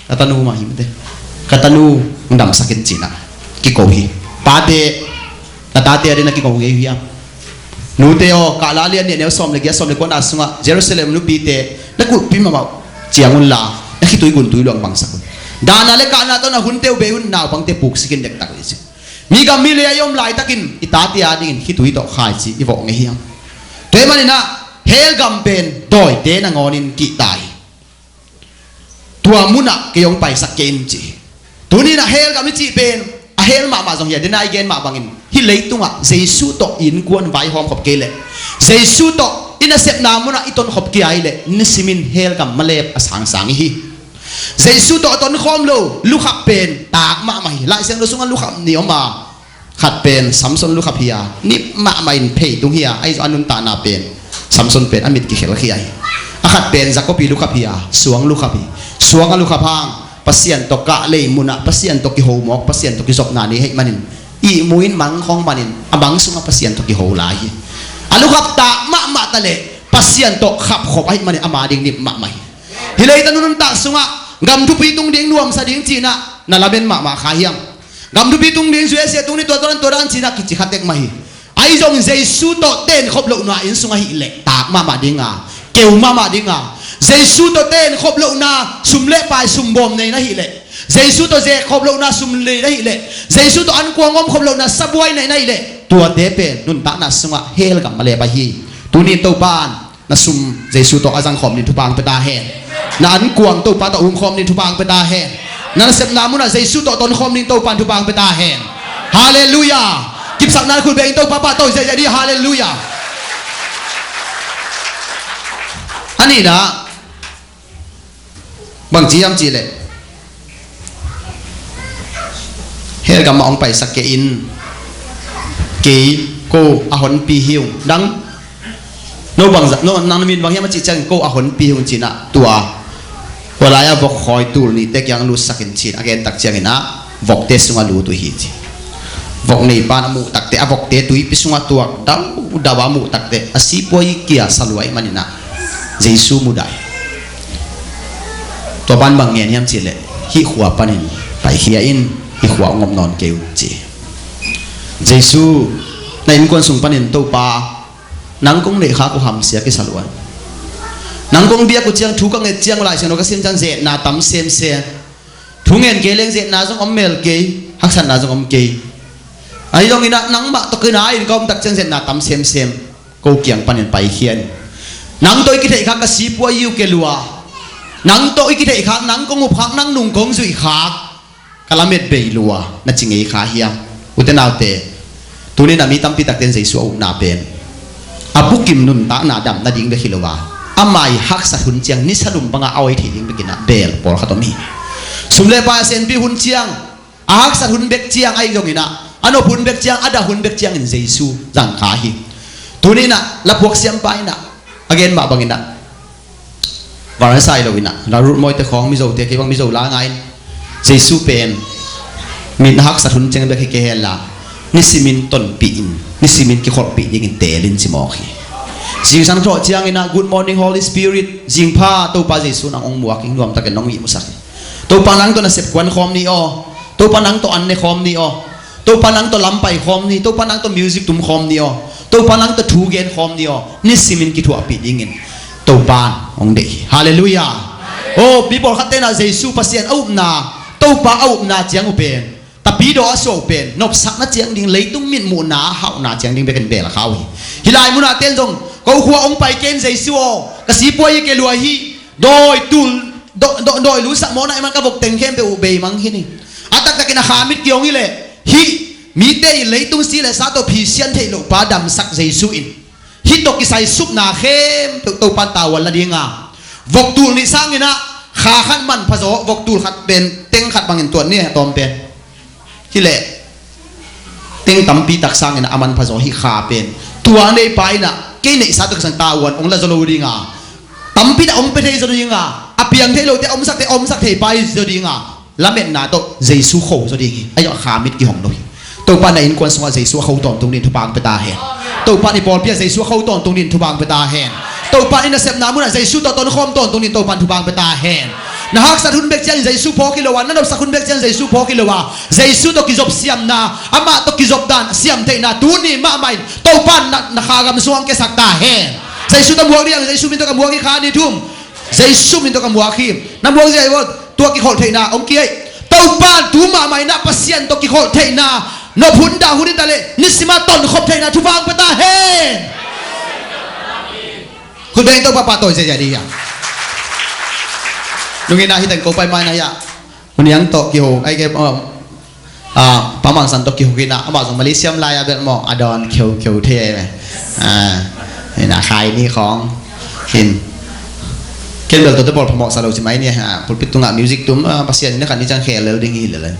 กตันูมาหิมเตกตันูมันดำสักเกนจินะกี่กูฮีปาเตนัตาติอาดินะกี่กูเฮียนูเตโอกาลาเลียนเนี่ยเนวสอมเลยกี้สอมเลยกวนอาสุงะเยรูซาเล็มนูปีเตนักกุพิมมาเจียงุนลานักขี้ตุยกุนตุยลวงบังสักดานาเลกานาตัวน่ะหุ่นเตวเบหุนนาวบังเตปุกสกินเด็กตักเลยสิมีกามิเลยยอมไล่ตักินอิตาติอาดินขี้ตุยต่อขายสิอีบอกไงเฮียเทมันนี่นะเฮลกัมเป็นโดยเตนังอนินกิตายตัวมุนักเกี่ยงไปสักเกนจีตัวนี้นะเฮลกัมนี่จีเป็นเฮลมาจงอย่าเดินไอเกนมาบังอินที่เลยตุงอ่ะเจสุโตอินกวนไว้หอมขบเกลเลยเจสุโตอินเสพนามุนะอิตนขบเกลเลยนิสิมินเฮลกับมาเลบสังฮีเจสุโตตนคอมโลลูกขับเป็นตากมาใหม่ไล่เสียงเราส่งลูกขับเหนียวมาขัดเป็นซัมซุนลูกขับเฮียนี่มาใหม่เพย์ตุงเฮียไออันนุนตานาเป็นซัมซุนเป็นอมิตกิเขลเฮียขัดเป็นจักรปีลูกขับเฮียสวงลูกขับสวงลูกขับพังpasien to ka le muna pasien to ki ho mok pasien to ki sok na ni hei manin i muin mang khong manin abang sunga pasien to ki ho lai alu khap ta ma ta le pasien to khap khop ai manin ama ding ni ma mai hilai tanun ta sunga gam thu pi tung ding nuam sa ding china na laben ma kha hiam gam thu pi tung ding zue se tung ni to ran china ki chi khatek mai ai jong jesu to ten khop lo na in sunga hi le ta ma dinga keu ma dinga Jesu to ten khop lo na sum le pai sum bom nei na hi le Jesu to je khop lo na sum le na hi le Jesu to an kwang om khop lo na sabwai nei na hi le tua te pe nun ta na sunga hel gam male ba hi tu ni to ban na sum Jesu to azang khom ni tu pang pe ta hen na an kwang to pa to khom ni tu pang pe ta hen na sep na mu na Jesu to ton khom ni to pan tu pang pe ta hen hallelujah kip sak na ku be to pa to je di hallelujah ani naบางจีอัมจีเลยเฮลกัมมาองไปสักเกอินเกย์โกอาหอนปีฮิวดังโนบางโนนางมินบางเฮียมาจีจังโกอาหอนปีฮิวจีน่ะตัวเวลาอย่าบอกคอยตูนี่เด็กยังรู้สักอินจีนอาเกนตักเจียงนะบอกเตสุงารู้ตัวฮีจีบอกในบ้านมูตักเตอบอกเตตุยพิสุงาตัวดังดาวามูตักเตอสีปวยเกียสลวยมันนี่นะเจสุมุได้ตัวบ้านบางเงียนยำจีเลยฮิขวาปันินไปเฮียอินฮิขวางมนอนเกวจีเจสุในอินกวนสุงปันินตัวปานังกงเนข้ากูหำเสียกิสลวนนังกงเบียกูเจียงทุกข์เงเจียงลายเสียงนกเสียงจันเจนาตั้มเสียมเสียทุกเงินเกลงเจนาจงอมเมลเกยฮักสันนาจงอมเกยไอ้ตรงนี้นะนังบักตะกินไอ้ก็มตักเจียงเจนาตั้มเสียมเสียมกูเกียงปันินไปเฮียนนังตัวกิเทข้ากสีปัวยิวเกลัวนังโตอีกทีอีกครั้งนังกงอุพักนังนุ่งกงสุอีกขากกะละเม็ดเบยลัวนั่นจริงไอ้ขาเฮียอุตนาวเตตัวนี้น่ะมีตั้มปีตักเต็นใจสัวอุนาเป็นอ apu kim nun ta na dam na ding be khilowa amai hak sa hun chiang ni salum banga awai thi ding be kina bel por khatomi sumle pa sen bi hun chiang ahak sa hun bek chiang ai jongina ano hun bek chiang ada hun bek chiang in jesu jang kha hi tunina la puak siam pai na again ma bangina varan sai lo ina la ru moi te khong mi zo te ke bang mi zo la ngai jesu pen min hak sa hun chiang be ke hela ni simin ton pi in ni simin ki khol pi ding in telin si mo khi jing sang tho chiang ina good morning holy spirit jing pha to pa jesu nang ong muaking nuam ta ke nong mi musak to panang to na sep kwan khom ni o to panang to an ne khom ni o to panang to lampai khom ni to panang to music tum khom ni o to panang to thu gen khom ni o ni simin ki thu api ding in to pan ong de hallelujah oh people khatte na jesu pasien au na to pa au na chiang u pen tapi do aso pen nop sak na chiang ding leitung min mu na hau na chiang ding be kan be la khawi hilai mu na ten jong ko khua ong pai ken jesu o ka si poi ke lua hi doi tul doi lu sak mo na man ka bok teng khem be u be mang hi ni atak ta kina khamit kiong hi le hi mi te leitung si le sa to phi sian thei lo pa dam sak jesu in hi to ki sai sup na khem to pan tawal la dinga vok tul ni sang ina kha khan man phazo vok tul khat pen teng khat bangin tuan ni tom pen hi le teng tampi tak sang ina aman phazo hi kha pen tua nei pai na ke nei sa to sang tawan ong la zolo dinga tampi da ong pe thei zolo dinga apiang thei lo te om sak thei pai zolo dinga lamet na to jesu kho zolo dingi ayo khamit ki hong noi to pa na in kon so jesu kho ton tung din thu bang pe ta hen to pa ni pol pia jesu kho ton tung din thu bang pe ta hen to pa in sep na mu na jesu to ton khom ton tung din to pan thu bang pe ta hen na hak sa hun bek chiang jesu pho kilowa na sa hun bek chiang jesu pho kilowa jesu to ki job siam na ama to ki job dan siam thei na tu ni ma mai to pan na khagam suang ke sak ta hen jesu to muak riang jesu min to ka muak ki kha ni thum jesu min to ka muak ki na muak jai wo to ki khol thei na ong ki ai to pan tu ma mai na pasien to ki khol thei na no phun da hun ta le ni sima ton khop thei na thu bang pa ta henคุณเบงต้องปะตัวใหญ่ดีอ่ะลุงเงินนาฮิตันโกไปมานะยะคนยังโตกิโฮไอ้แกประมาณสันโตกิโฮกินะบอกส่งมาเลเซียมลายอะแบบหมอกอดอนเขียวเท่ไหมนี่นะใครนี่ของหินเกณฑ์เบลตัวบอลพมอกสาวใช่ไหมเนี่ยฮะพูดปิดตรงอ่ะมิวสิกตุ้มภาษาเนี่ยกันนี่จังแขกเลยดิ้งหินเลย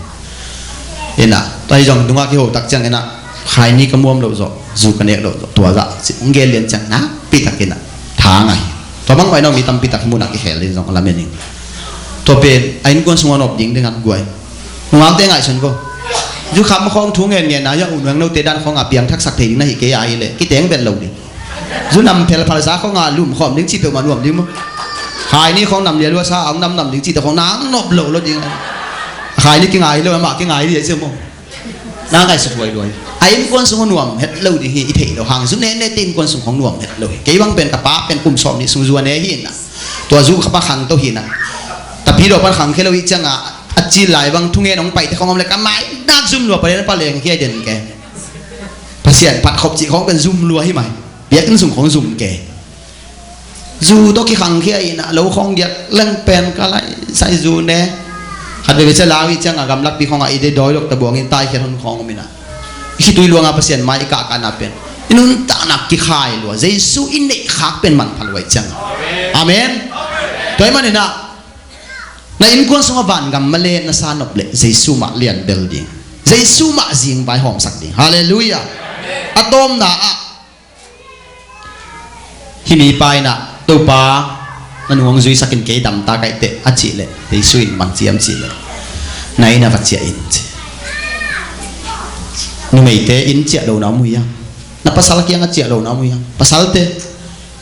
เห็นนะตอนที่จงตรงอ่ะกิโฮตักจังเห็นนะใครนี่ก็ม่วมเราจะจูกันเนี่ยเราตัวจะเกณฑ์เรียนจังนะปีตักกินนะทางไงตัวบางวันน้องมีตั้มปีตักมุนักแขกเลยจงละเมนิงตัวเป็นไอ้นี่คนสงวนอบยิงdenganกวยหวังเตงไงฉันก็ยุคำของทุ่งเงินนะยังอุ่นเมืองเราเตดันของอาเปียงทักษะเทงนะฮิเกยไอเลยกี่เตงเป็นเราดิยุนำเพลภาษาของงานลุ่มขอมดิ้งจีเปียวมารวมดิ้งมั้งขายนี่ของนำเรียนว่าซาเอานำดิ้งจีแต่ของนางนบเหล่าเราดิ้งขายนี่กี่ไงเลยมากี่ไงดิเชื่อมั้งนางไงสุดรวยรวยไอ้คนสงวนนวมเฮ็ดเราดิฮิอิเทเราห่างสุดเน้นตีนคนสงของนวมเฮ็ดเราเกี่ยวังเป็นกระป๋าเป็นกลุ่มสอบนี่สุจวนเนหินนะตัวยุขับขังตัวหินนะแต่พี่เราพันขังแค่เราอีจังอ่ะอาจีหลายบางทุ่งเงินองไปแต่ของมันเลยก็ไม่น่าซุ่มรัวไปแล้วปลาเลี้ยงแค่เด่นแกภาษาผัดขบจีของเป็นซุ่มรัวให้ไหมเบียดกันสุ่มของซุ่มแกจูตัวกี่ขังแค่อีน่ะเราของเดียดเล่นเป็นก็ไรใส่จูเนี่ยขัดไปเฉลาวิจังอ่ะกำลังปีของอ่ะอีเดดอยลูกตะบวงอินใต้แค่ทนของมินะคิดตัวลวงอ่ะภาษาไม่กะกันอ่ะเป็นอินุนตานักกี่ขายลัวเจสุอินเนขักเป็นมันพันไว้จังอาเมนตัวมันนี่นะในอินควนสงบานกับมาเลนสานบเลเจสุมาเลียนเบลดิ้งเจสุมาจิงไปหอมสักดิ้งฮาเลลูยาอะตอมนะฮินีไปนะตัวป้านั่นหวงจุยสักินเกยดำตาไก่เตะอาจิเลเจสุอินมันจียมจีเลในนักเจียอินนุ่มเอเตอินเจียโลน้ำมุยังนับภาษาละเกียงเจียโลน้ำมุยังภาษาเต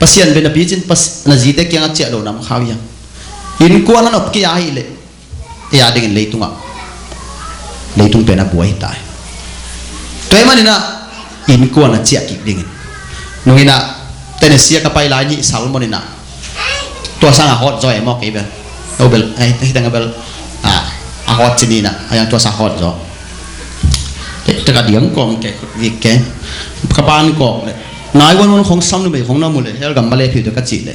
ภาษาอันเป็นนับยิ่งภาษาจีเตเกียงเจียโลน้ำข้าวยังอินกวนนั้นอบกี้ยาฮิเลยาdengan leitung ah leitung pena buai tai toy man ina in kwan na chia ki dengan nungina tenesia ka pai lai ni salmon ina to sang hot joy mo ke bel obel ai tang bel hot chini na ayang to sa hot jo te ka diang kong ke wi ke ka ban ko le nai won khong sam nu be khong na mu le hel gam male phi to ka chi le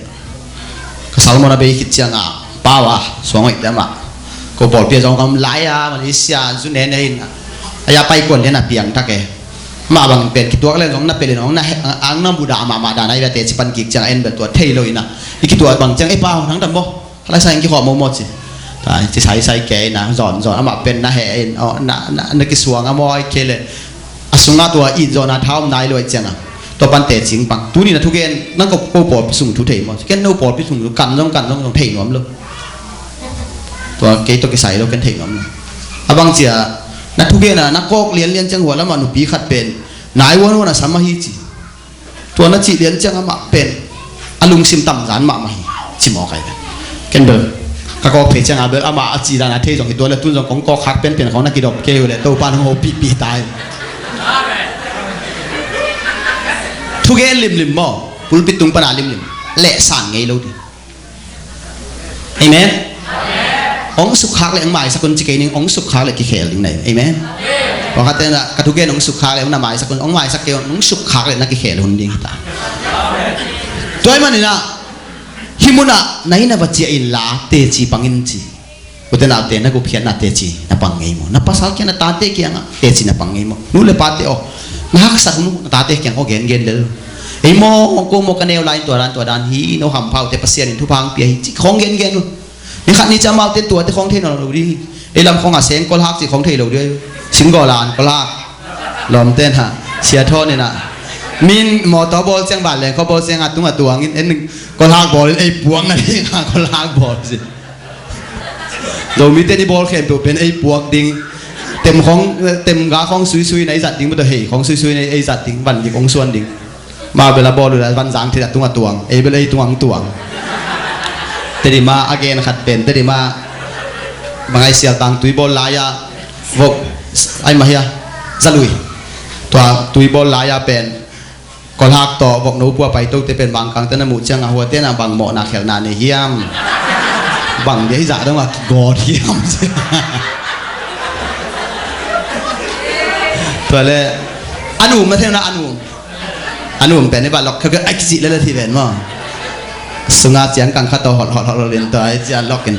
ka salmon na be ki chang a pawa songoi te maก็บอกเปียจงคำไล่มาเลเซียจุนเนนเองอายาไปกวนเนี่ยนะเปียงทักแก มาบางเป็นคิดตัวเรื่องของนับเป็นของนักอังน้ำบูดามาดาในเวทีปันกิจจังเอ็นแบบตัวเทเลยนะอีกคิดตัวบางจังไอ้เปล่าทั้งดับบ่อะไรใส่กี่ข้อมูลหมดสิแต่จะใส่แกนะสอนอามาเป็นนะแห่เอ็นอ๋อนักกิสวงอามอยเคเลยอสุงาตัวอีจอนาเท้านายเลยจังอ่ะตัวปันเตจิงปังตัวนี้นะทุกเกณฑ์นั่นก็โปปอดพิสุงทุเทหมดแค่โนปอดพิสุงกันต้องเทหนวมเลยตัวเกตัวกิใส่เราเป็นเทหนวมอะบางเจียนักทุกเกณฑ์นะนักกอกเรียนจังหัวแล้วมันหนุปีขัดเป็นนายวันนะสามาฮีจีตัวนักจีเรียนจังมาเป็นอลุงซิมตั้มร้านมาฮีชิมออกไปกันเบอร์ก็ก็เพจจังอาเบอร์อามาจีดานาเทจงตัวแล้วตุ้นจงของกอกขัดเป็นของนักกีฬาเกลเลยตัวปานของโฮปีตายทุกเกณฑ์ลิมบ่ปุลปิตุงปนาลิมเละสั่งไงเราดิเอเมนองสุขหักเลยองหมายสักคนจีเกนิงองสุขหักเลยกี่เขลิงไหนเอเมนพอเขาเต้นละกระทุกเกณฑ์องสุขหักเลยองหมายสักคนองหมายสักเกลองสุขหักเลยนักกี่เขลิงหุ่นดิ้งตาตัวมันนี่นะฮิมุนะไหนนะวัจเจอินลาเตจีปังอินจีอุตนาเตนะกูเพียนนะเตจีนะปังไงมั้งนะภาษาเกี่ยนะตาเตกี่ยงอ่ะเตจีนะปังไงมั้งนู่นเลยปาเตอนะฮักสักนู่นตาเตกี่ยงเขาเกณฑ์เลยไอ้โมกูโมกันเนวไลน์ตัวดานฮีโนหำเผาเตปเสียนินทุพังเปียฮิของเกณฑ์นู่นนี่ขันนี่จะมาเต้นตัวเตของเทนเราดิไอ้ลำของอาเซงก็ฮักสิของเทเราด้วยสิงกอลานก็ลากลอมเต้นฮะเสียท่อนี่นะมินหมอต่อบอลเสียงบาดเลยเขาบอลเสียงอัดตุ้งอัดตัวงี้เอ็นหนึ่งก็ลากบอลไอ้ปวงนั่นเองก็ลากบอลสิเรามีเต้นที่บอลแข่งตัวเป็นไอ้ปวงดิ่งเต็มกาของซุยๆในสัตว์ดิ่งมันตัวเหยของซุยๆในไอ้สัตว์ดิ่งวันดิ่งของส่วนดิ่งมาเวลาบอลหรือวันสางที่ตัดตุ้งอัดตัวไอ้เป็นไอ้ตัวแต่ดีมาอเกนขัดเป็นแต่ดีมาบางไอ้เสียตังตุยบอลลายาพวกไอ้มาเฮียจะลุยตัวตุยบอลลายาเป็นก็ลากต่อบอกหนูปัวไปตู้จะเป็นบางครั้งแต่น้ำมูจังหัวเต้นบางหมอนาเขียวนานเฮียมบางเดี๋ยวจะต้องมากอดเฮียมตัวเลยอันนู้มาเท่านั้นอันนู้เป็นในบ้านเราเขาก็ไอ้กิจเลยที่เป็นมั้งสุงาเจียงกังข้าตัวหอดเรียนตัวไอ้เจียนล็อกกัน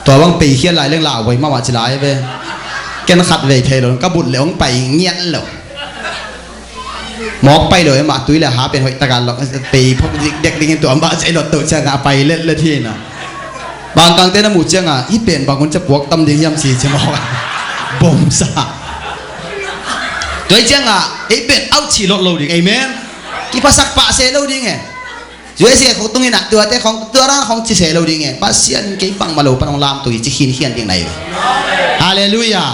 ตัวว่างปีเขียนลายเรื่องราวไว้มาว่าจะลายไปแกนขัดเวทเทลก็บุญเหลวไปเงี้ยหรอกหมอกไปเลยมาตุ้ยเลยหาเป็นหอยตะการหรอกปีพวกเด็กๆตัวบ้าใจหลดตัวเชียงไปเล่นที่น่ะบางกลางเต้นน้ำหมูเชียงอ่ะอีเป็นบางคนจะปวกตำดิ่งย่ำสีเชียงบอกบ่มซะตัวเชียงอ่ะอีเป็นเอาฉีลดโลดิ่งไอ้แม่กี่ภาษาปะเซโลดิ่งไงช่วยเสียของตรงนี้นะตัวแต่ของตัวร่างของจิเซโลดิ่งไงภาษากี่ปังมาโลปังลามตัวจิขินเขียนดิ่งไหนฮาเลลูยา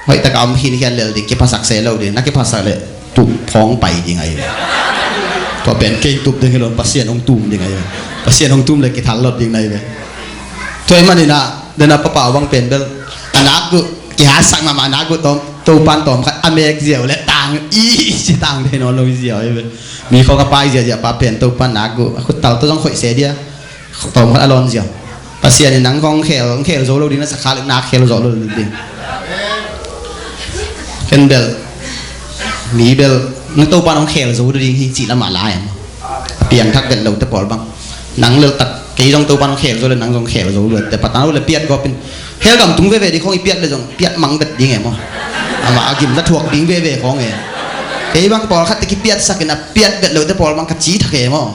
หอยตะการหินเขียนเลยดิ่งกี่ภาษาเซโลดิ่งนักกี่ภาษาเลยตุบพ้องไปยังไงตัวเป็นเก่งตุบดิ่งให้เราภาษาองตุ่มยังไงภาษาองตุ่มเลยกี่ทันลดยังไงเลยช่วยมันนี่นะเดินป่าวังเป็นเบลอันนักกูกี่หาสั่งมานักกูตัวปันตัวมันอเมริกเสียวและต่างสิต่างเทคโนโลยีเสียวมีเขากระปายเสียป่าเปลี่ยนตัวปันนักกูคุณเต่าตัวต้องข่อยเสียเดียตัวมันอารมณ์เสียวภาษาในหนังของเขลโซโลดีนะสักขาหรือนักเขลโซโลดีเป็นเบลมีเบลนึกตัวปันของเขลโซโลดีที่จีละหมาลายเปลี่ยนทักเบลเราจะปลดบ้างหนังเลือกตัดกี่ตรงตัวปันของเขลโซโลหนังของเขลโซโลแต่ปัตตานีเลยเปลี่ยนก็เป็นเฮลกับตุ้งเว่ๆที่ของอีเปียดเลยจังเปียดมังเบ็ดยังไงมั้งอามาอากิมจะถ่วงดิ้งเว่ๆของไงเฮ้ยบางปอลขัดตะกี้เปียดสักนะเปียดเบ็ดเลยแต่ปอลบางขัดจีถักเหมั้ง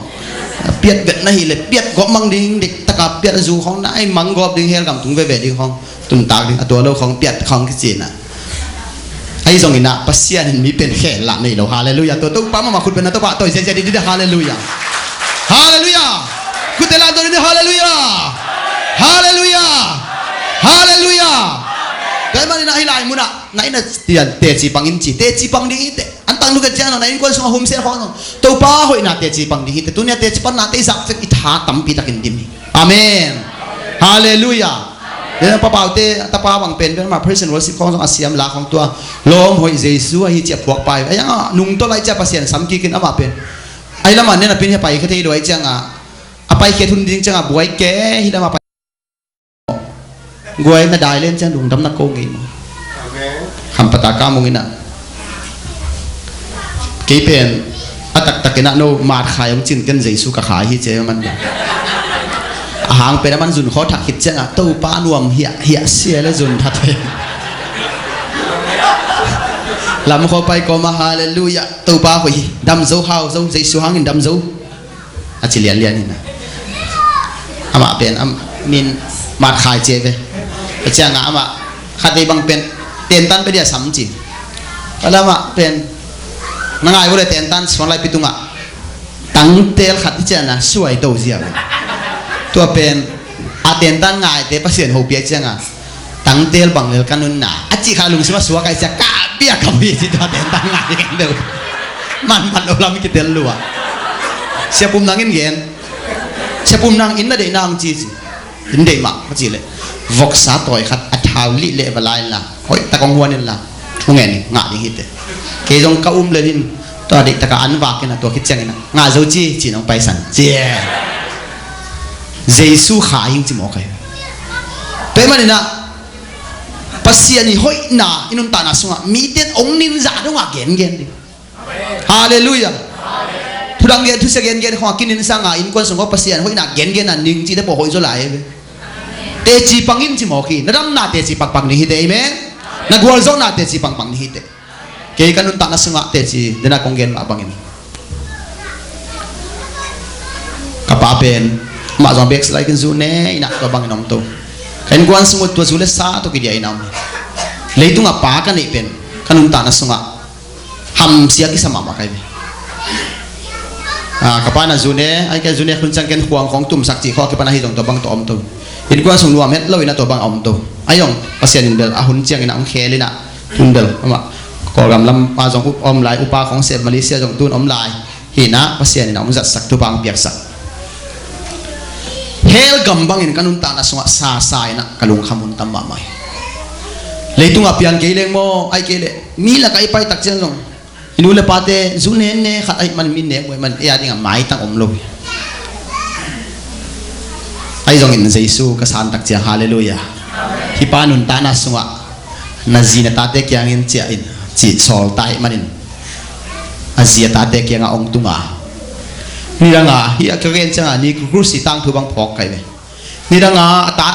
เปียดเบ็ดนั่นเลยเปียดก็มังดิ้งเด็กตะกับเปียดจูของนั่นไอ้มังกอบดิ้งเฮลกับตุ้งเว่ๆดิ้งของตุ่นตากดิ้งตัวเราของเปียดของกิจีน่ะไอ้ทรงนี้นะปัสเซียนมีเป็นแค่หลังนี่เราฮาเลลูยาตัวตุ้งปั๊มมาคุณเป็นนักตัวตัวเสียดีๆฮาเลลูยาฮาเลลูยาคุณเตลันตัวนี้ฮาเลลูยาฮาเลลูยาฮาเลลูยาแต่มันนี่นะให้ลายมุนะไหนนะเตียนเตจีปังอินจีเตจีปังดิ้งเตอันตั้งลูกเจ้าหน่อยนี่คนสมัยโฮมเซลของตัวป้าหอยนะเตจีปังดิ้งเตตัวนี้เตจีปังนาเตสักอิทาตัมปีตะกินดิมอาเมนฮาเลลูยาเดี๋ยวป้าเป่าเตตาป้าวังเป็นมา present worship ของอาเซียมลาของตัวลมหอยเจสุให้เจ็บพวกไปไอ้ยังนุ่งตัวไรเจ็บภาษาสัมกีกินอามาเป็นไอ้ละมันเนี่ยนะเป็นให้ไปแค่ที่ด้วยจังไปแค่ทุนดิ้งจังบวยแก่ที่ละมาไปกวยน่าได้เล่นจังดุงดำนักโกงอีกคำปตากามงอินะกี่เป็นอัตตะกินะโนมาขายองจินกันใจสุกขายฮิเจมันหางเป็นมันจุนเขาถักหิดจังตู้ป้านวมเหี่ยเสียแล้วจุนทัดเอง làm khó bay có mà hallelujah tu ba hoi đâm dấu hao dấu dây số hàng đâm dấu chỉ liền liền này ama pen min mặt khai chế về chàng ama khát đi bằng pen tiền tan bây giờ sắm chỉ kalau ama pen nangai boleh tiền tan soal lại pitunga tăng tel khát chàng na suai đầu gì tua pen tiền tan ngai te pasien hậu bia chàng tăng tel bằng người kanun na chỉ khai lùng semua suai cái chàng cả bia kami chỉ tua tiền tan ngai kan đâu man ulam kita lu siapa nangin gen siapa nang inna de nang chi inde ma chi le vok sa toy khat athau li le balai la hoi ta kong huan la thungen nga ni hite ke jong ka le din to de ta ka an wa ke na to khit chang na nga zo chi nong pai san che jesu kha ing chi mo kai pe ma ni na pasian ni hoi na inun ta na sunga mi ten ong nin za do nga gen di hallelujah thudang gen thu se gen ho kinin sanga in kon song ko pasian hoi na gen na ning chi de bo hoi zo lai te chi pangin chi mo khi na dam na te chi pang ni hi te amen na gwal zo na te chi pang ni hi te ke kanun ta na sunga te chi de na kong gen ma bangin kapa pen ma zo bek slai kin zu ne ina ko bang nom to kan gwan sungut to zu le sa to ki dia inam leitung apa kan ni pen kanun ta na sunga ham sia ki sama ma kai kapana zune ai ka zune khun chang ken huang khong tum sak chi kho ke pana hi jong to bang to om to in kwa sung nuam het loina to bang om to ayong pasian in bel ahun chiang ina ong khelina tun bel ama ko gam lam pa jong om lai upa khong se malaysia jong tun om lai hina pasian ina ong zat sak tu bang piak sak hel gam bang in kanun ta na sunga sa sa ina kalung khamun tam ma mai leitung apian ke leng mo ai ke le mi la kai pai tak chang jong inule pate zune ne khat ai man min ne man ya ding mai tang om lo ai jong in jesu ka san tak cha hallelujah hi panun ta na sunga na zina ta te kyang in cha in chi sol tai manin azia ta te kyang ong tunga ni ranga hi ka gen changa ni cruise tang thu bang phok kai ve ni ranga ta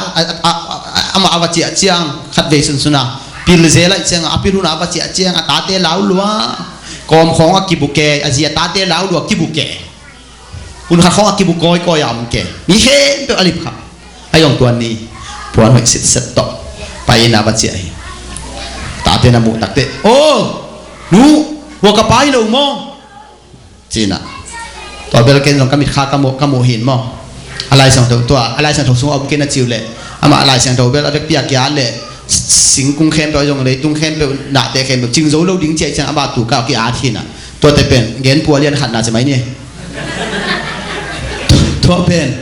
ama awa chi chiang khat ve sun suna pil zela changa apiruna awa chi chiang ta te lau lua com khong akibuke azia tate lau lu akibuke un kha khong akibukoi ko yam ke ni he to alip kha ayong tuan ni puan hoi sit set to pai na ba chi ai tate na mu takte oh nu wo ka pai lo mo china to bel ken long kamit kha kamo hin mo alai sang to alai sang to sung om ken na chiu le ama alai sang to bel avek pia kya le sinh cung khen tôi dùng lấy tung khen tôi đã để khen được chừng dấu lâu đính chạy chẳng ba tủ cao cái á thiên à tôi thấy bên gen pua liên hẳn là gì mấy nhỉ tôi bên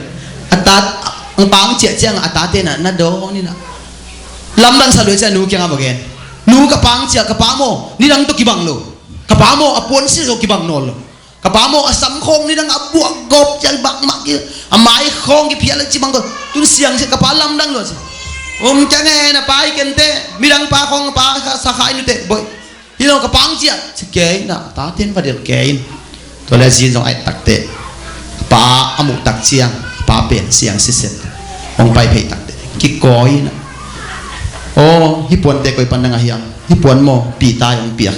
ta ông bang chạy chẳng ta tên là nó đâu ni nè lâm đang sao đối chạy nú kia ngapa gen nú cái bang chạy cái bang mo ni đang tôi kí bằng lo cái bang mo apuan sih kí bằng nol cái bang mo asam khong ni đang abuak gop chạy bak mak kia amai khong cái phía là chỉ bằng tôi tu siang cái bang lâm đang rồi chẳng nghe na pai kente mirang pa khong pa sa khai nu te boy hilo ka pang chia ke na ta ten va del ke to le jin jong ai tak te pa amu tak chiang pa pen siang si set ong pai phei tak te ki koi na o hi pon te koi pan nga hiam hi pon mo pi ta yong piak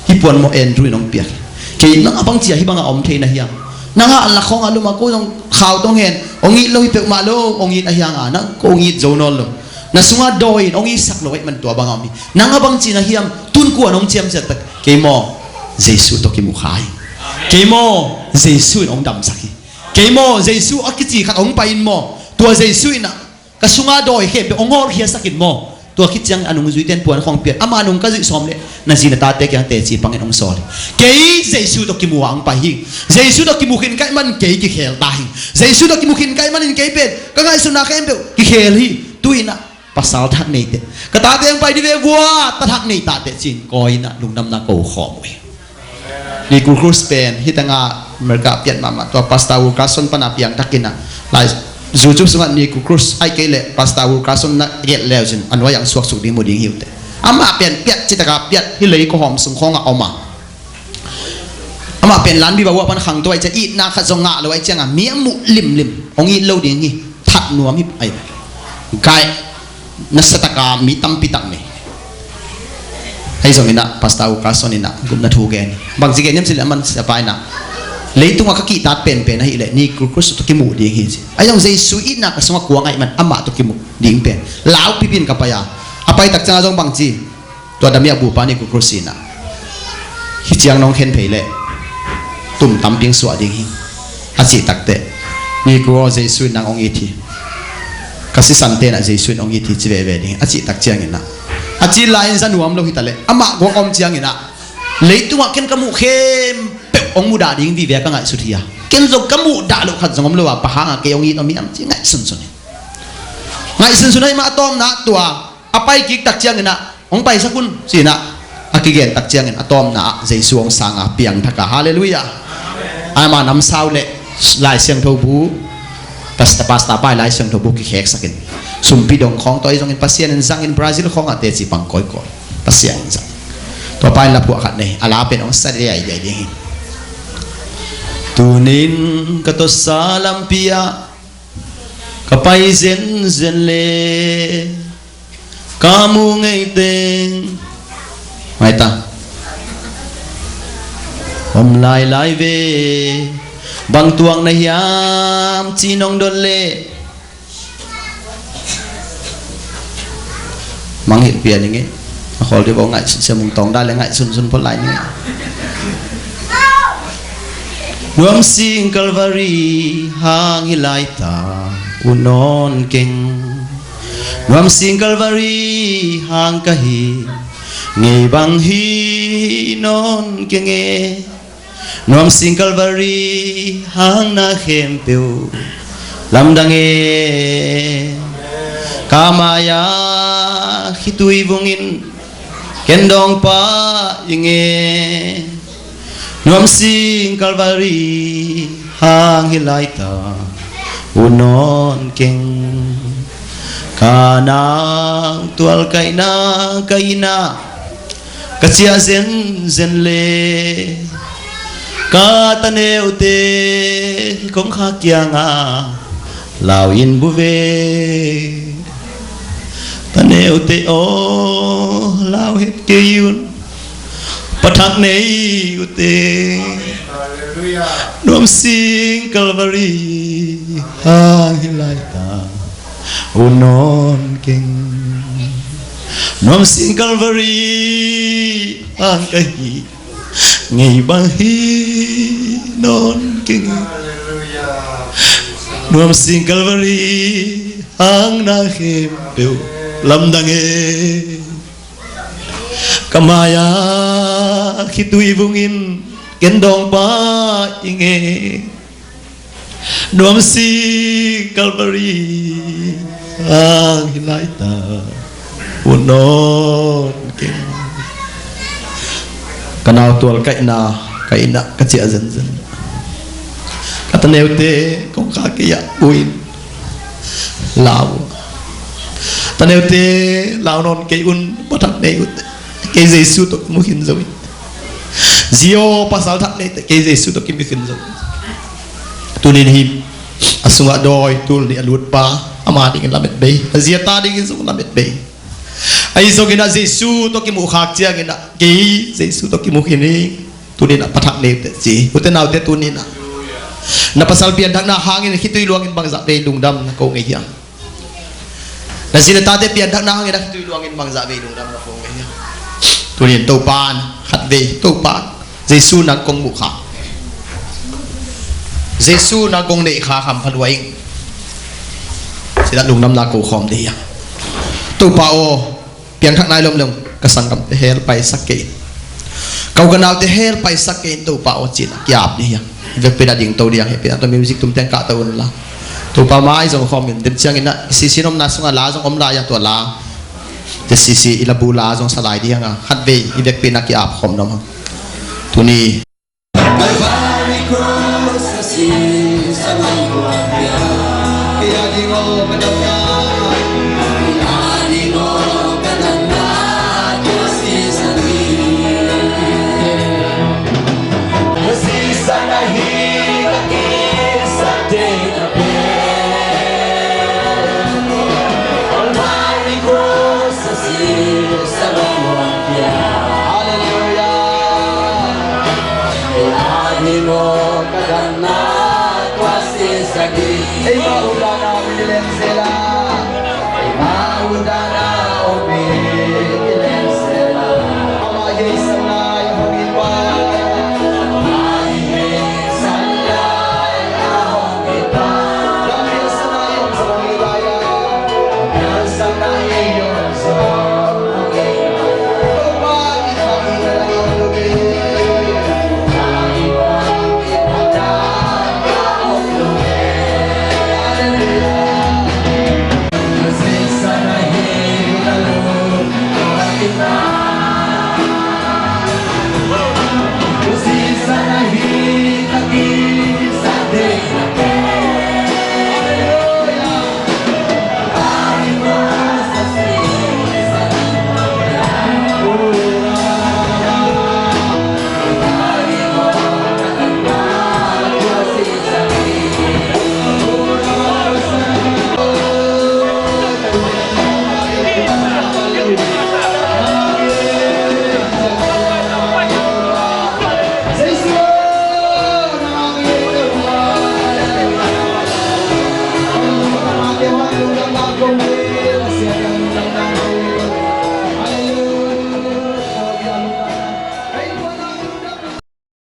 hi pon mo andrew nong piak ke na abang chia hi bang om the na hiam na nga la khong alu ma ko jong khaw tong hen ong i lo hi pe ma lo ong i a hiang a na ko ong i zonol lo na sunga doin ong isak lo wait man to bang ami nang abang china hiam tun ko anong chiam sa tak ke mo jesu to ki mukhai ke mo jesu ong dam saki ke mo jesu akichi khat ong pain mo to jesu ina ka sunga doi he pe ongor hia sakin mo to khichang anung zuiten puan khong piat ama anung ka zi som le na zina ta te kyang te chi pangin ong sol ke jesu to ki muang pa hi jesu to ki mukhin kai man ke ki khel ta hi jesu to ki mukhin kai man in ke pe ka ngai suna khem pe ki khel hi tuina pasal thak nei te ka ta te ang pai di ve bua ta thak nei ta te chin koi na lung nam na ko khom we ni ku cruise pen hitanga merka pian mama to pasta u ka son pana piang takina lai zu chu sunga ni ku cruise ai ke le pasta u ka son na get leo chin anwa yang suak su ding mo ding hiu te ama pen piat chitaka piat hi lei ko hom sung khonga oma ama pen lan bi ba wa pan khang to ai cha i na kha zonga lo ai changa mi mu lim ong i lo ding hi that nuam hi ai kai nasataka mi tampi tak ni ไอ้ส่งอินะพาสต้าอุกาสนินะกุมนาทูเกนบางสิ่งเนี่ยสิละมันสบายนะเลยตัวก็กีตัดเป็นให้เลยนี่ครูสุตุกิมูดีหินสิไอ้ยังเจสุอินะก็สมักกวางไอ้มันอามาตุกิมูดีอิงเป็นลาวพิพินกับปะยาapaตักจังจงบางจีตัวดำยาบูปานี่ครูสินะฮิจิยังน้องเข็นเพลเลยตุ่มตำเพียงสวดดีหินอาจิตักเตนี่ครูเจสุนางองอิทีก็สิสันเตนะเจสุนองอิทีจีเวเวดีอาจิตักเจียงอินะอาจิลายน์สันวมโลหิตเลยอามากัวอมเจียงอินะเลยตัวเข็นกมูเข้มองมุดาดิ้งดีเวกันไงสุดที่อ่ะเกินจงกมูดาลุขัดจงมโลว่าปะหางเกี่ยวงี้ตอนนี้อันที่ไงสุนสุนไงสุนสุนให้มาต้อมนะตัวอาไปกิกตักเจียงนะองไปสักคนสินะอากิเกนตักเจียงอะตอมนะใจสวงสังอาเปียงทักกะฮาเลลูยาอามานำสาวเล่ลายเสียงทบูpastaไปลายเสียงทบูกิเขกสักินสุมปีดงของตัวจงอินปัสเซียนซังอินบราซิลของอาเตจิปังก้อยก้อยปัสเซียนซังตัวไปละพวกขัดเนี่ยอาลาเป็นองค์สัตย์ใหญ่ใหญ่ดีtunin kato salampia kapay zen le kamu ngay teng may ta om lai lai ve bang tuang na hiam chinong don le mang hiện tiền như thế khỏi đi vào ngại xem mùng tòng đa là ngại sun phốt lại như thế Nuam sing Calvary hang hilai ta unon king Nuam sing Calvary hang kahi ngei bang hi non king e Nuam sing Calvary hang na khem piu lam dang e kamaya hitui vungin kendong pa inge Nuam sing Calvary hang hilai ta unon king kanang tual kaina kaina kacia zen le ka taneu te kong kha kianga lao in buve taneu te o lao het ke yun pathak nei ute Nuam sing Calvary hang hilai ta unon king Nuam sing Calvary hang kahi ngei bang hi non king Nuam sing Calvary hang na khem peu lam dang e kamaya hitui vungin kendong pa inge Nuam sing Calvary hang hilai ta unon king kanao tual kaina kachia zen kataneu te kong kha kia uin lao taneu te lao non ke un pathak nei ut ke Jesu to muhin zoi zio pasal thak nei ke Jesu to kim bikin zoi tunin him asunga doi tul ni alut pa ama ding lamet be ziata ding so lamet be ai so gina Jesu to kim khak chia gina ke Jesu to kim khini tunin pathak nei te ji utenau te tunin na pasal pian dak na hangin hitui luangin bang za be lungdam na ko ngai hiang na sila tate pian dak na hangin hitui luangin bang za be lungdam na ko ngai hiang tunin to pan khat ve to pan Jesu na kong mukha Jesu na kong nei kha kham phalwai sila lungnam na ko khom de ya to pa o pian thak nai lom kasang kam te hel pai sakke kau ganau te hel pai sakke to pa o chin kyap ni ya việc bên đình tàu điện hay bên tàu music tụm tên cả tàu là tụi pa mai giống không mình đến chiang ina sisi nom na sung la giống om la ya tua la te sisi ilabu la giống salai đi hanga hat ve việc bên aki ap khom nom tu ni Calvary cross the sea, sa may buwan kaya ding o